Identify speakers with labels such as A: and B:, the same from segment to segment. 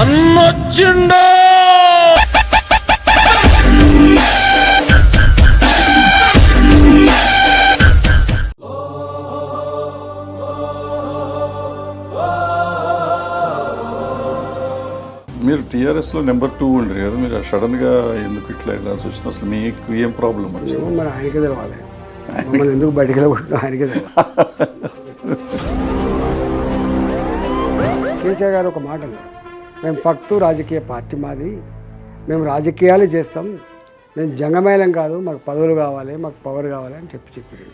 A: అన్నొచ్చిండో.
B: మీరు టీఆర్ఎస్లో నెంబర్ 2 ఉండరు కదా, మీరు సడన్గా ఎందుకు ఇట్లా వెళ్ళాల్సి వచ్చింది? అసలు మీకు ఏం ప్రాబ్లం వచ్చింది?
C: మరి ఆయనకే తెలవాలి, మమ్మల్ని ఎందుకు బయటికి వెళ్ళకుండా ఆయనకే తెలవాలి. కేసీఆర్ గారు ఒక మాట అన్నారు, మేము ఫక్తు రాజకీయ పార్టీ మాది, మేము రాజకీయాలు చేస్తాం, మేము జంగమేళం కాదు, మాకు పదవులు కావాలి, మాకు పవర్ కావాలి అని చెప్పారు.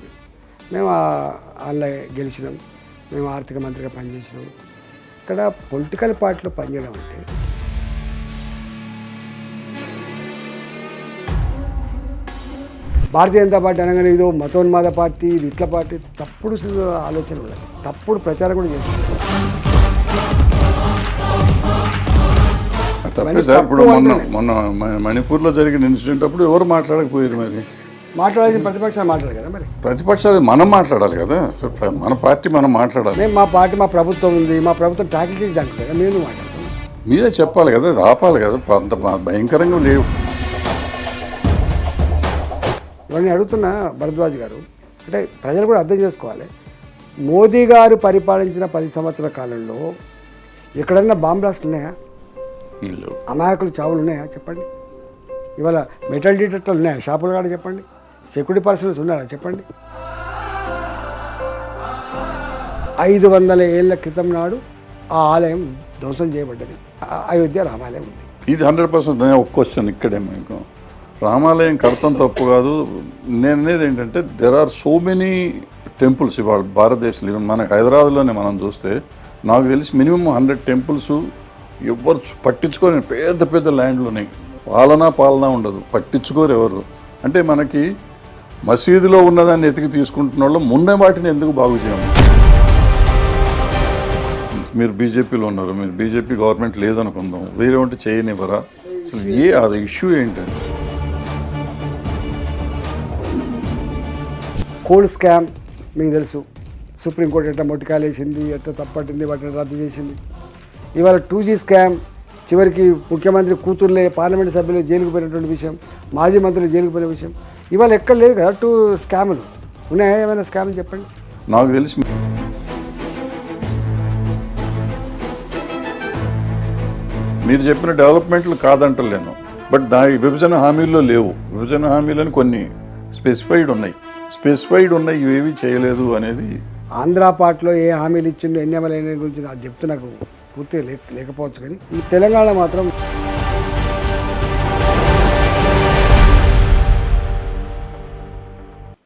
C: మేము వాళ్ళ గెలిచినాం, మేము ఆర్థిక మంత్రిగా పనిచేసినాం. ఇక్కడ పొలిటికల్ పార్టీలో పనిచేయడం అంటే భారతీయ జనతా పార్టీ అనగానే ఇదో మతోన్మాద పార్టీ, ఇది ఇట్ల పార్టీ, తప్పుడు ఆలోచన ఉండాలి, తప్పుడు ప్రచారం కూడా చేస్తుంది.
B: తప్పే సార్. ఇప్పుడు మొన్న మణిపూర్లో జరిగిన ఇన్సిడెంట్ అప్పుడు ఎవరు మాట్లాడకపోయారు? మరి
C: మాట్లాడాల్సిన ప్రతిపక్షాలు మాట్లాడాలి కదా. మరి
B: ప్రతిపక్షాలు మనం మాట్లాడాలి కదా, మన పార్టీ మనం మాట్లాడాలి.
C: మేము మా పార్టీ, మా ప్రభుత్వం ఉంది, మా ప్రభుత్వం ట్యాకిల్ చేసి దాంట్లో కదా మేము మాట్లాడుతున్నాం.
B: మీరే చెప్పాలి కదా, ఆపాలి కదా, అంత భయంకరంగా లేవు.
C: ఇవన్నీ అడుగుతున్న భరద్వాజ్ గారు, అంటే ప్రజలు కూడా అర్థం చేసుకోవాలి. మోదీ గారు పరిపాలించిన 10 సంవత్సరాల కాలంలో ఎక్కడన్నా బాంబ్ బ్లాస్ట్లు ఉన్నాయా? అమాయకులు చావులు ఉన్నాయా చెప్పండి? ఇవాళ మెటల్ డిటెక్టర్లు ఉన్నాయా షాపులు కాడ చెప్పండి? సెక్యూరిటీ పర్సనల్స్ ఉన్నారా చెప్పండి? 500 ఏళ్ల క్రితం నాడు ఆ ఆలయం ధ్వంసం చేయబడ్డది, అయోధ్య రామాలయం ఉంది.
B: ఇది 100% ఒక క్వశ్చన్ ఇక్కడే. మీకు రామాలయం కడతం తప్పు కాదు. నేను అనేది ఏంటంటే there are so many temples ఇవాళ భారతదేశంలో. ఈవెన్ మనకి హైదరాబాద్లోనే మనం చూస్తే నాకు తెలిసి మినిమం 100 టెంపుల్స్ ఎవరు పట్టించుకోని పెద్ద పెద్ద ల్యాండ్లు ఉన్నాయి. పాలన ఉండదు, పట్టించుకోరు ఎవరు. అంటే మనకి మసీదులో ఉన్నదాన్ని ఎతికి తీసుకుంటున్న వాళ్ళు మొన్న వాటిని ఎందుకు బాగు చేయము? మీరు బీజేపీలో ఉన్నారు, మీరు బీజేపీ గవర్నమెంట్ లేదనుకుందాం, వేరే ఉంటే చేయనివ్వరా? అసలు అది ఇష్యూ ఏంటంటే
C: కోల్డ్ స్కామ్ మీకు తెలుసు. సుప్రీంకోర్టు ఎట్లా మొట్టికాయలు వేసింది, ఎట్లా తప్పట్టింది, వాటిని రద్దు చేసింది. ఇవాళ 2G స్కామ్, చివరికి ముఖ్యమంత్రి కూతుర్లే పార్లమెంట్ సభ్యులు జైలుకు పోయినటువంటి విషయం, మాజీ మంత్రులు జైలుకు పోయిన విషయం ఇవాళ ఎక్కడ లేదు కదా. 2 స్కాములు ఉన్నాయా? ఏమైనా స్కామ్లు చెప్పండి.
B: నాకు తెలిసి మీరు చెప్పిన డెవలప్మెంట్లు కాదంటలేను, బట్ విభజన హామీల్లో లేవు. విభజన హామీలని కొన్ని స్పెసిఫైడ్ ఉన్నాయి, ఇవేవి చేయలేదు అనేది.
C: ఆంధ్ర పార్టీలో ఏ హామీలు ఇచ్చిండో, ఎన్ని అమలైన గురించి అది చెప్తే నాకు పూర్తిగా లేకపోవచ్చు, కానీ ఈ తెలంగాణ మాత్రం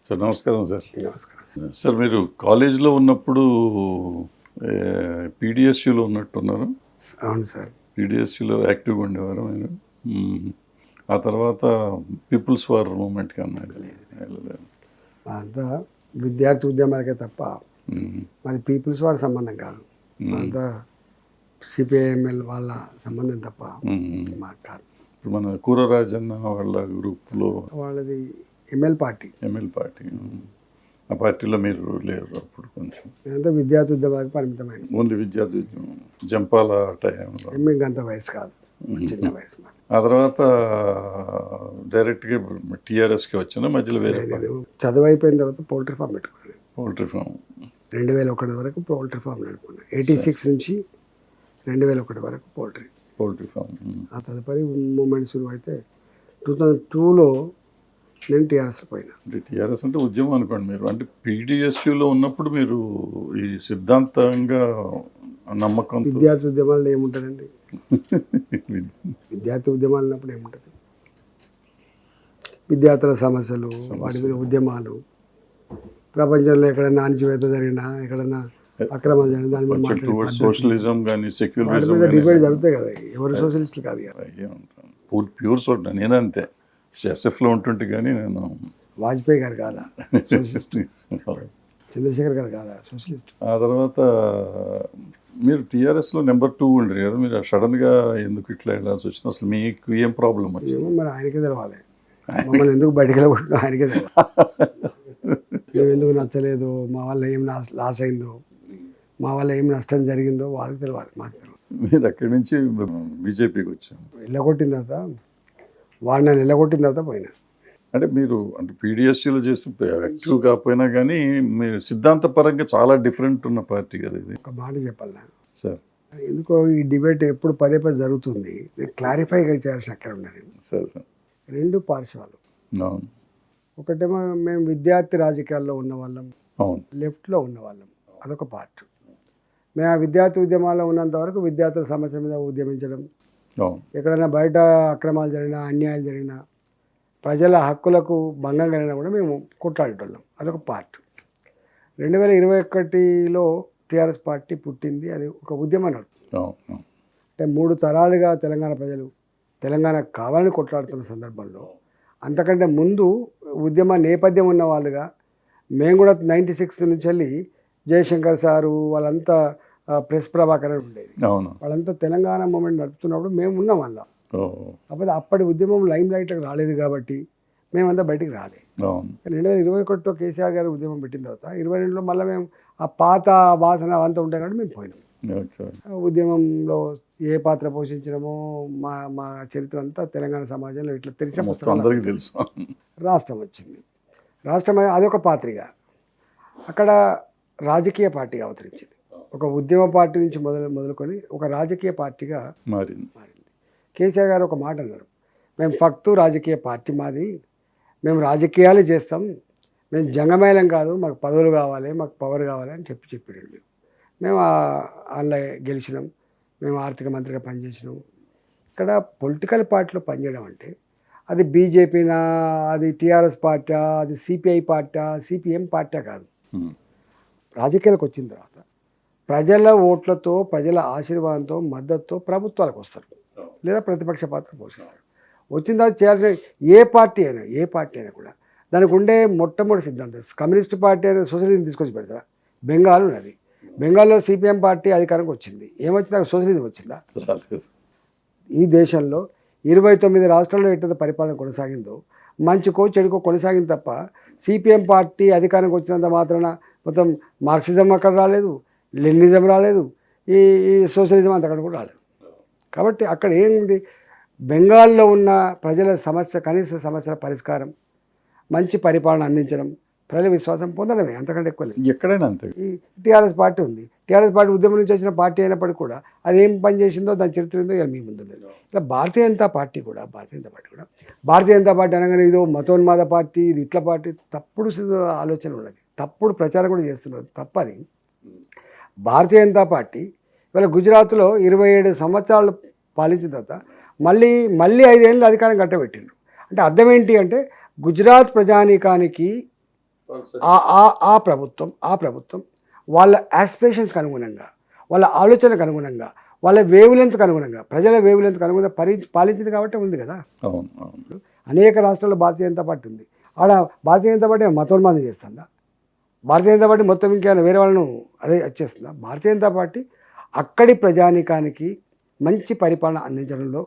B: సార్ నమస్కారం. సార్
C: నమస్కారం.
B: సార్ మీరు కాలేజీలో ఉన్నప్పుడు పీడిఎస్యూలో ఉన్నట్టున్నారు?
C: అవును సార్,
B: పీడిఎస్యూలో యాక్టివ్గా ఉండేవారు మీరు. ఆ తర్వాత పీపుల్స్ వార్ మూమెంట్కి అన్నారు.
C: అంతా విద్యార్థి ఉద్యమాలకే తప్ప మరి పీపుల్స్ వారి సంబంధం కాదు. అంతా సిపిఐఎంఎల్ వాళ్ళ సంబంధం తప్ప మాకు కాదు.
B: ఇప్పుడు మన కూర రాజన్న వాళ్ళ గ్రూప్లో
C: వాళ్ళది ఎంఎల్ పార్టీ.
B: ఆ పార్టీలో మీరు లేరు అప్పుడు? కొంచెం
C: అంతా విద్యార్థి ఉద్యమాలకు పరిమితమైన
B: ఓన్లీ విద్యార్థి ఉద్యమం, జంపాల టైంలో.
C: మీకు అంత వయసు కాదు, చిన్న వయసు.
B: ఆ తర్వాత డైరెక్ట్గా టీఆర్ఎస్కి వచ్చిన మధ్యలో వేరే
C: చదువు అయిపోయిన తర్వాత పౌల్ట్రీ ఫామ్ పెట్టుకున్నాను.
B: పౌల్ట్రీ ఫామ్
C: 2001 వరకు పౌల్ట్రీ ఫామ్ నడుపుకున్నాను. 86 నుంచి 2001 వరకు పౌల్ట్రీ ఫామ్. ఆ తదుపరి మూమెంట్ శురువు అయితే 2002లో నేను టీఆర్ఎస్లో పోయినా.
B: టీఆర్ఎస్ అంటే ఉద్యమం అనుకోండి మీరు. అంటే పీడిఎస్యూలో ఉన్నప్పుడు మీరు ఈ సిద్ధాంతంగా నమ్మకం.
C: విద్యార్థి ఉద్యమాల్లో ఏముంటుందండి? విద్యార్థి ఉద్యమాలు ఉన్నప్పుడు ఏముంటుంది? విద్యార్థుల సమస్యలు, వాటి మీద ఉద్యమాలు, ప్రపంచంలో ఎక్కడైనా అణచివేత జరిగినా, ఎక్కడన్నా అక్రమాలు జరిగినా దాని మీద
B: సోషలిజం కానీ సెక్యులరిజం
C: డిబేట్ జరుగుతాయి కదా. ఎవరు సోషలిస్టులు కాదు కదా.
B: ప్యూర్ సోట. నేనంతే ఎస్ఎఫ్లో ఉంటుంటే, కానీ నేను
C: వాజ్పేయి గారు కాదా సోషలిస్ట్? చంద్రశేఖర్ గారు కాదా సోషలిస్ట్?
B: ఆ తర్వాత మీరు టీఆర్ఎస్లో నెంబర్ 2 ఉండరు కదా, మీరు సడన్గా ఎందుకు ఇట్లా వెళ్ళాల్సి వచ్చింది? అసలు మీకు ఏం ప్రాబ్లం వచ్చింది?
C: మరి ఆయనకే తెలవాలి, మమ్మల్ని ఎందుకు బయటికి వెళ్ళకుండా ఆయనకే తెలవాలి. మేము ఎందుకు నచ్చలేదు, మా వల్ల ఏం లాస్ అయిందో, మా వల్ల ఏం నష్టం జరిగిందో వాళ్ళకి తెలవాలి, మాకు తెలవాలి.
B: మీరు అక్కడి నుంచి బీజేపీకి వచ్చాము.
C: వెళ్ళగొట్టిన తర్వాత వాడు నన్ను వెళ్ళగొట్టిన తర్వాత పోయినా.
B: అంటే మీరు అంటే పీడిఎస్సీలో చేసి యాక్టివ్ కాకపోయినా కానీ మీరు సిద్ధాంతపరంగా చాలా డిఫరెంట్ ఉన్న పార్టీ కదా ఇది.
C: ఒక మాట చెప్పాలి నాకు
B: సార్
C: ఎందుకో ఈ డిబేట్ ఎప్పుడు పదే పదే జరుగుతుంది, నేను క్లారిఫైగా చేయాల్సి అక్కడ ఉన్నది.
B: సార్ సార్
C: రెండు పార్శ్వాలు,
B: అవును
C: ఒకటేమో మేము విద్యార్థి రాజకీయాల్లో ఉన్న వాళ్ళం,
B: అవును
C: లెఫ్ట్లో ఉన్న వాళ్ళం, అదొక పార్ట్. మేము ఆ విద్యార్థి ఉద్యమాల్లో ఉన్నంత వరకు విద్యార్థుల సమస్య మీద ఉద్యమించడం,
B: అవును
C: ఎక్కడైనా బయట అక్రమాలు జరిగినా అన్యాయాలు జరిగినా ప్రజల హక్కులకు భంగం కలిగినా కూడా మేము కొట్లాడేటోళ్ళం, అదొక పార్ట్. 2021లో టీఆర్ఎస్ పార్టీ పుట్టింది, అది ఒక ఉద్యమం నడుపుతుంది.
B: అవును
C: అంటే 3 తరాలుగా తెలంగాణ ప్రజలు తెలంగాణ కావాలని కొట్లాడుతున్న సందర్భంలో అంతకంటే ముందు ఉద్యమ నేపథ్యం ఉన్న వాళ్ళుగా మేము కూడా 96 నుంచి వెళ్ళి జయశంకర్ సారు వాళ్ళంతా ప్రెస్ ప్రభాకర్ ఉండేది,
B: అవును
C: వాళ్ళంతా తెలంగాణ మూమెంట్ నడుపుతున్నప్పుడు మేము ఉన్నాం వాళ్ళ.
B: ఓ
C: కాకపోతే అప్పటి ఉద్యమం లైమ్ లైట్కి రాలేదు కాబట్టి మేమంతా బయటికి రాలేదు.
B: అవును
C: 2021లో కేసీఆర్ గారు ఉద్యమం పెట్టిన తర్వాత 22లో మళ్ళీ మేము ఆ పాత వాసన అంతా ఉంటాయి కాబట్టి మేము పోయినాం.
B: ఓకే
C: ఉద్యమంలో ఏ పాత్ర పోషించడమో మా మా చరిత్ర అంతా తెలంగాణ సమాజంలో ఇట్లా తెలిసిన
B: మొత్తం
C: పుస్తకాలు.
B: అందరికీ తెలుసు.
C: రాష్ట్రం వచ్చింది, రాష్ట్రం అదొక పాత్రిగా అక్కడ రాజకీయ పార్టీగా అవతరించింది. ఒక ఉద్యమ పార్టీ నుంచి మొదలుకొని ఒక రాజకీయ పార్టీగా
B: మారింది.
C: కేసీఆర్ గారు ఒక మాట అన్నారు, మేము ఫక్తు రాజకీయ పార్టీ మాది, మేము రాజకీయాలు చేస్తాం, మేము జంగమేళం కాదు, మాకు పదవులు కావాలి, మాకు పవర్ కావాలి అని చెప్పారు. మేము అందులో గెలిచినాం, మేము ఆర్థిక మంత్రిగా పనిచేసినాం. ఇక్కడ పొలిటికల్ పార్టీలో పనిచేయడం అంటే అది బీజేపీనా, అది టీఆర్ఎస్ పార్టీ, అది సిపిఐ పార్టీ, సిపిఎం పార్టీ కాదు. రాజకీయాలకు వచ్చిన తర్వాత ప్రజల ఓట్లతో, ప్రజల ఆశీర్వాదంతో, మద్దతుతో ప్రభుత్వాలకు వస్తారు లేదా ప్రతిపక్ష పాత్ర పోషిస్తారు. వచ్చిన తర్వాత చేయాల్సిన ఏ పార్టీ అయినా కూడా దానికి ఉండే మొట్టమొదటి సిద్ధాంతం కమ్యూనిస్ట్ పార్టీ అయినా సోషలిజం తీసుకొచ్చి పెడతారా? బెంగాల్ ఉన్నది, బెంగాల్లో సిపిఎం పార్టీ అధికారంకి వచ్చింది, ఏమొచ్చింది అక్కడ సోషలిజం వచ్చిందా? ఈ దేశంలో 29 రాష్ట్రాల్లో ఎట్లా పరిపాలన కొనసాగిందో మంచికో చెడుకో కొనసాగింది తప్ప సిపిఎం పార్టీ అధికారానికి వచ్చినంత మాత్రాన మొత్తం మార్క్సిజం అక్కడ రాలేదు, లెనినిజం రాలేదు, ఈ సోషలిజం అంత అక్కడ కూడా రాలేదు. కాబట్టి అక్కడ ఏంటి, బెంగాల్లో ఉన్న ప్రజల సమస్య, కనీస సమస్యల పరిష్కారం, మంచి పరిపాలన అందించడం, ప్రజల విశ్వాసం పొందడమే, అంతకంటే ఎక్కువ లేదు.
B: ఎక్కడైనా అంతే.
C: ఈ టీఆర్ఎస్ పార్టీ ఉంది, టీఆర్ఎస్ పార్టీ ఉద్యమం నుంచి వచ్చిన పార్టీ అయినప్పటికీ కూడా అది ఏం పని చేసిందో దాని చరిత్ర ఏందో ఇక మీ ముందు లేదు. ఇట్లా భారతీయ జనతా పార్టీ కూడా భారతీయ జనతా పార్టీ అనగానే ఇదో మతోన్మాద పార్టీ, ఇది ఇట్ల పార్టీ, తప్పుడు ఆలోచన ఉన్నది, తప్పుడు ప్రచారం కూడా చేస్తున్నారు, తప్పది. భారతీయ జనతా పార్టీ ఇవాళ గుజరాత్లో 27 సంవత్సరాలు పాలించిన తర్వాత మళ్ళీ 5 ఏళ్ళు అధికారం కట్టబెట్టిండ్రు. అంటే అర్థం ఏంటి అంటే గుజరాత్ ప్రజానీకానికి ఆ ప్రభుత్వం వాళ్ళ ఆస్పిరేషన్స్కి అనుగుణంగా, వాళ్ళ ఆలోచనకు అనుగుణంగా, వాళ్ళ వేవ్లెంత్కి అనుగుణంగా, ప్రజల వేవ్లెంత్కి అనుగుణంగా పాలించింది కాబట్టి ఉంది కదా. అనేక రాష్ట్రాల్లో భారతీయ జనతా పార్టీ ఉంది. ఆడ భారతీయ జనతా పార్టీ మతోన్మాదం చేస్తుందా? భారతీయ జనతా పార్టీ మొత్తం ఇంకేమైనా వేరే వాళ్ళను అదే చేస్తుందా? భారతీయ జనతా పార్టీ అక్కడి ప్రజానీకానికి మంచి పరిపాలన అందించడంలో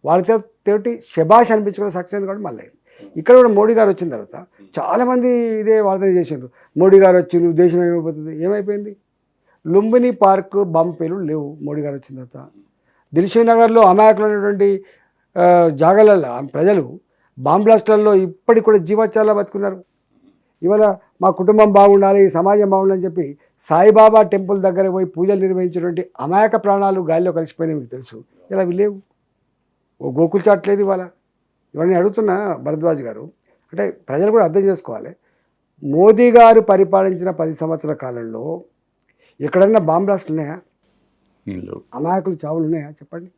C: వాళ్ళతోటి శబాష్ అనిపించుకున్న సక్సెస్ కూడా మళ్ళీ ఇక్కడ కూడా మోడీ గారు వచ్చిన తర్వాత చాలామంది ఇదే వార్త చేసిండ్రు, మోడీ గారు వచ్చిండు దేశం ఏమైపోతుంది, ఏమైపోయింది? లుంబిని పార్క్ బంపేలు లేవు మోడీ గారు వచ్చిన తర్వాత. దిల్షుక్ నగర్లో అమాయకులు ఉన్నటువంటి జాగాలలో ప్రజలు బాంబ్ బ్లాస్టర్లో ఇప్పటికి కూడా జీవోత్సవాల్లో బతుకున్నారు. ఇవాళ మా కుటుంబం బాగుండాలి, సమాజం బాగుండాలని చెప్పి సాయిబాబా టెంపుల్ దగ్గర పోయి పూజలు నిర్వహించినటువంటి అమాయక ప్రాణాలు గాలిలో కలిసిపోయినాయి, మీకు తెలుసు. ఇలా అవి లేవు, ఓ గోకుల్ చాట్లేదు ఇవాళ. ఇవన్నీ అడుగుతున్నా భరద్వాజ్ గారు, అంటే ప్రజలు కూడా అర్థం చేసుకోవాలి. మోదీ గారు పరిపాలించిన 10 సంవత్సరాల కాలంలో ఎక్కడన్నా బాంబ్ బ్లాస్ట్లు ఉన్నాయా? అమాయకులు చావులు ఉన్నాయా చెప్పండి?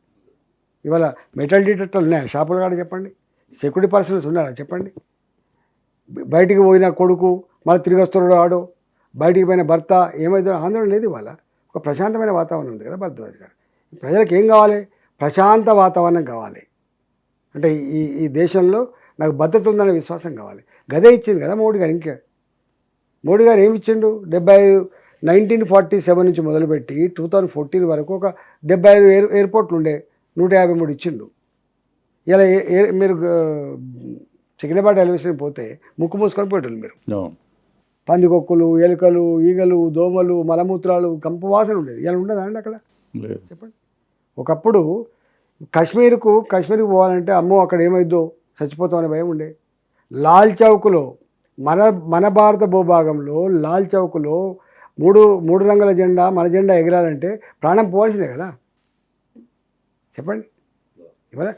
C: ఇవాళ మెటల్ డిటెక్టర్లు ఉన్నాయా షాపులు కాడ చెప్పండి? సెక్యూరిటీ పర్సనల్స్ ఉన్నారా చెప్పండి? బయటికి పోయిన కొడుకు మళ్ళీ తిరిగి వస్తున్నాడు ఆడు, బయటికి పోయిన భర్త ఏమైతే ఆందోళన లేదు. ఇవాళ ఒక ప్రశాంతమైన వాతావరణం ఉంది కదా భరద్వాజ్ గారు. ప్రజలకు ఏం కావాలి? ప్రశాంత వాతావరణం కావాలి. అంటే ఈ దేశంలో నాకు భద్రత ఉందనే విశ్వాసం కావాలి. గదే ఇచ్చింది కదా మోడీ గారు. ఇంకే మోడీ గారు ఏమి ఇచ్చిండు? 1947 నుంచి మొదలుపెట్టి 2014 వరకు ఒక 75 ఎయిర్పోర్ట్లు ఉండే, 153 ఇచ్చిండు. ఇలా మీరు చికినపాటి ఎలివేషన్ పోతే ముక్కు మూసుకొని పోయేటోళ్ళు మీరు. పందికొక్కులు, ఎలుకలు, ఈగలు, దోమలు, మలమూత్రాలు, కంపు వాసన ఉండేది. ఇలా ఉండదా అండి అక్కడ?
B: లేదు.
C: చెప్పండి. ఒకప్పుడు కాశ్మీర్కి పోవాలంటే అమ్మో అక్కడ ఏమైద్దో చచ్చిపోతామనే భయం ఉండే. లాల్ చౌక్లో మన భారత భూభాగంలో లాల్ చౌక్లో మూడు రంగుల జెండా మన జెండా ఎగరాలంటే ప్రాణం పోవాల్సిందే కదా. చెప్పండి. ఇవాళ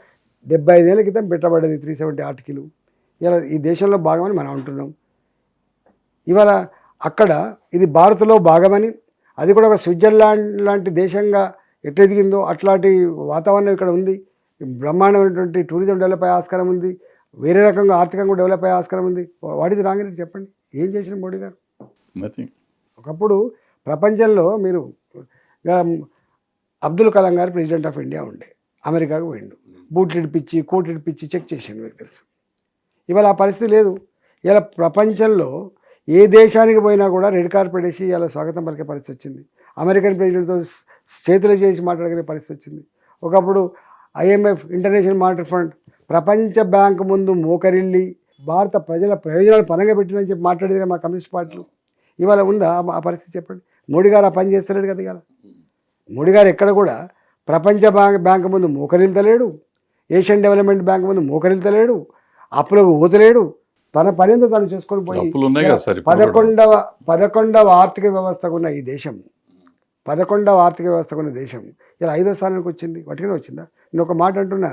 C: 75 ఏళ్ళ క్రితం పెట్టబడ్డది 370 ఆర్టికల్. ఇలా ఈ దేశంలో భాగమని మనం అంటున్నాం. ఇవాళ అక్కడ ఇది భారత్లో భాగమని, అది కూడా ఒక స్విట్జర్లాండ్ లాంటి దేశంగా ఎట్లా ఎదిగిందో అట్లాంటి వాతావరణం ఇక్కడ ఉంది. బ్రహ్మాండమైనటువంటి టూరిజం డెవలప్ అయ్యే ఆస్కారం ఉంది. వేరే రకంగా ఆర్థికంగా డెవలప్ అయ్యే ఆస్కారం ఉంది. వాట్ ఈజ్ రాంగ్ అని చెప్పండి. ఏం చేసిన మోడీ గారు?
B: నథింగ్.
C: ఒకప్పుడు ప్రపంచంలో మీరు అబ్దుల్ కలాం గారు ప్రెసిడెంట్ ఆఫ్ ఇండియా ఉండే, అమెరికాకు పోయిండు, బూట్లు ఇడిపించి కోట్లు ఇడిపించి చెక్ చేసిండు, మీకు తెలుసు. ఇవాళ ఆ పరిస్థితి లేదు. ఇలా ప్రపంచంలో ఏ దేశానికి పోయినా కూడా రెడ్ కార్పెట్ వేసి ఇలా స్వాగతం పలికే పరిస్థితి వచ్చింది. అమెరికన్ ప్రెసిడెంట్తో చేతులు చేసి మాట్లాడుకునే పరిస్థితి వచ్చింది. ఒకప్పుడు IMF, ఇంటర్నేషనల్ మానిటరీ ఫండ్, ప్రపంచ బ్యాంక్ ముందు మోకరిల్లి భారత ప్రజల ప్రయోజనాలు పనంగా పెట్టినని చెప్పి మాట్లాడేది మా కమ్యూనిస్ట్ పార్టీలు. ఇవాళ ఉందా ఆ పరిస్థితి? చెప్పండి. మోడీ గారు ఆ పని చేస్తలేడు కదా. ఇవాళ మోడీ గారు ఎక్కడ కూడా ప్రపంచ బ్యాంక్ ముందు మోకరిల్తలేడు, ఏషియన్ డెవలప్మెంట్ బ్యాంక్ ముందు మోకరిల్తలేడు, అప్పులకు ఊతలేడు. తన పనితో తను చేసుకొని పోయి 11వ ఆర్థిక వ్యవస్థకు ఉన్న ఈ దేశం, 11వ ఆర్థిక వ్యవస్థకు ఉన్న దేశం ఇలా 5వ స్థానానికి వచ్చింది. వాటికనే వచ్చిందా? నేను ఒక మాట అంటున్నా,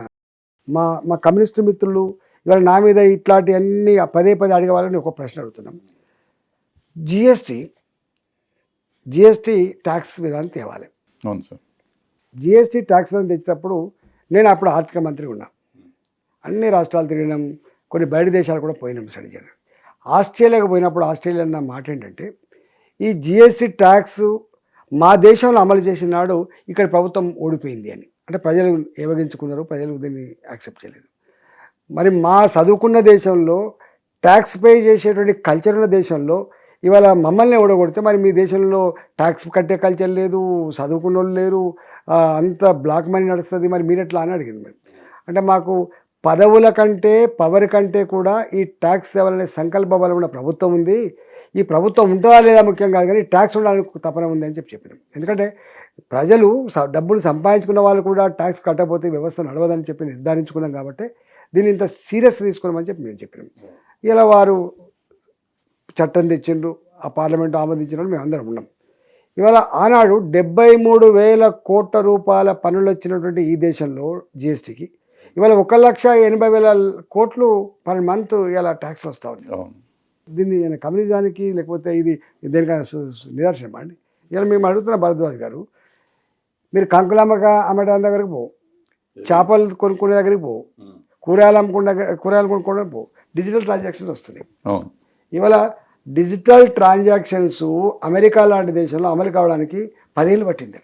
C: మా కమ్యూనిస్టు మిత్రులు ఇవాళ నా మీద ఇట్లాంటి అన్ని పదే అడిగే వాళ్ళని ఒక ప్రశ్న అడుగుతున్నాం. జిఎస్టీ ట్యాక్స్ విధానం తేవాలి.
B: అవును సార్.
C: జిఎస్టీ ట్యాక్స్ విధానం తెచ్చినప్పుడు నేను అప్పుడు ఆర్థిక మంత్రి ఉన్నా. అన్ని రాష్ట్రాలు తిరిగినాం, కొన్ని బయట దేశాలు కూడా పోయినాం స్టడీ చేయడం. ఆస్ట్రేలియాకి పోయినప్పుడు ఆస్ట్రేలియా అన్న మాట ఏంటంటే, ఈ జిఎస్టీ ట్యాక్స్ మా దేశంలో అమలు చేసిన నాడు ఇక్కడ ప్రభుత్వం ఓడిపోయింది అని. అంటే ప్రజలు ఏవగించుకున్నారు, ప్రజలు దీన్ని యాక్సెప్ట్ చేయలేదు. మరి మా చదువుకున్న దేశంలో ట్యాక్స్ పే చేసేటువంటి కల్చర్ ఉన్న దేశంలో ఇవాళ మమ్మల్ని ఓడగొడితే మరి మీ దేశంలో ట్యాక్స్ కట్టే కల్చర్ లేదు, చదువుకున్న వాళ్ళు లేరు, అంత బ్లాక్ మనీ నడుస్తుంది, మరి మీరు ఎట్లా అని అడిగింది. మరి అంటే మాకు పదవుల కంటే పవర్ కంటే కూడా ఈ ట్యాక్స్ ఇవ్వాలనే సంకల్ప బలం ఉన్న ప్రభుత్వం ఉంది. ఈ ప్రభుత్వం ఉంటుందా లేదా ముఖ్యం కాదు, కానీ ట్యాక్స్ ఉండడానికి తపన ఉంది అని చెప్పినాం. ఎందుకంటే ప్రజలు డబ్బులు సంపాదించుకున్న వాళ్ళు కూడా ట్యాక్స్ కట్టకపోతే వ్యవస్థ నడవదని చెప్పి నిర్ధారించుకున్నాం. కాబట్టి దీన్ని ఇంత సీరియస్ తీసుకున్నామని చెప్పి మేము చెప్పినాం. ఇలా వారు చట్టం తెచ్చిండ్రు, ఆ పార్లమెంటు ఆమోదించిన మేము అందరం ఉన్నాం. ఇవాళ ఆనాడు 73,000 కోట్ల రూపాయల పన్నులు వచ్చినటువంటి ఈ దేశంలో జిఎస్టీకి ఇవాళ 1,80,000 కోట్లు పర్ మంత్ ఇలా ట్యాక్స్ వస్తూ ఉంది. దీన్ని కమ్యూనిజానికి లేకపోతే ఇది దేనికైనా నిదర్శనం అండి. ఇలా మేము అడుగుతున్న భరద్వాజ్ గారు, మీరు కంకులమ్మక అమ్మడం దగ్గరికి పో, చేపలు కొనుక్కునే దగ్గరికి పో, కూరగాయలు కొనుక్కోవడం పో, డిజిటల్ ట్రాన్సాక్షన్స్ వస్తున్నాయి. ఇవాళ డిజిటల్ ట్రాన్సాక్షన్స్ అమెరికా లాంటి దేశంలో అమలు కావడానికి 10 ఏళ్ళు పట్టింది.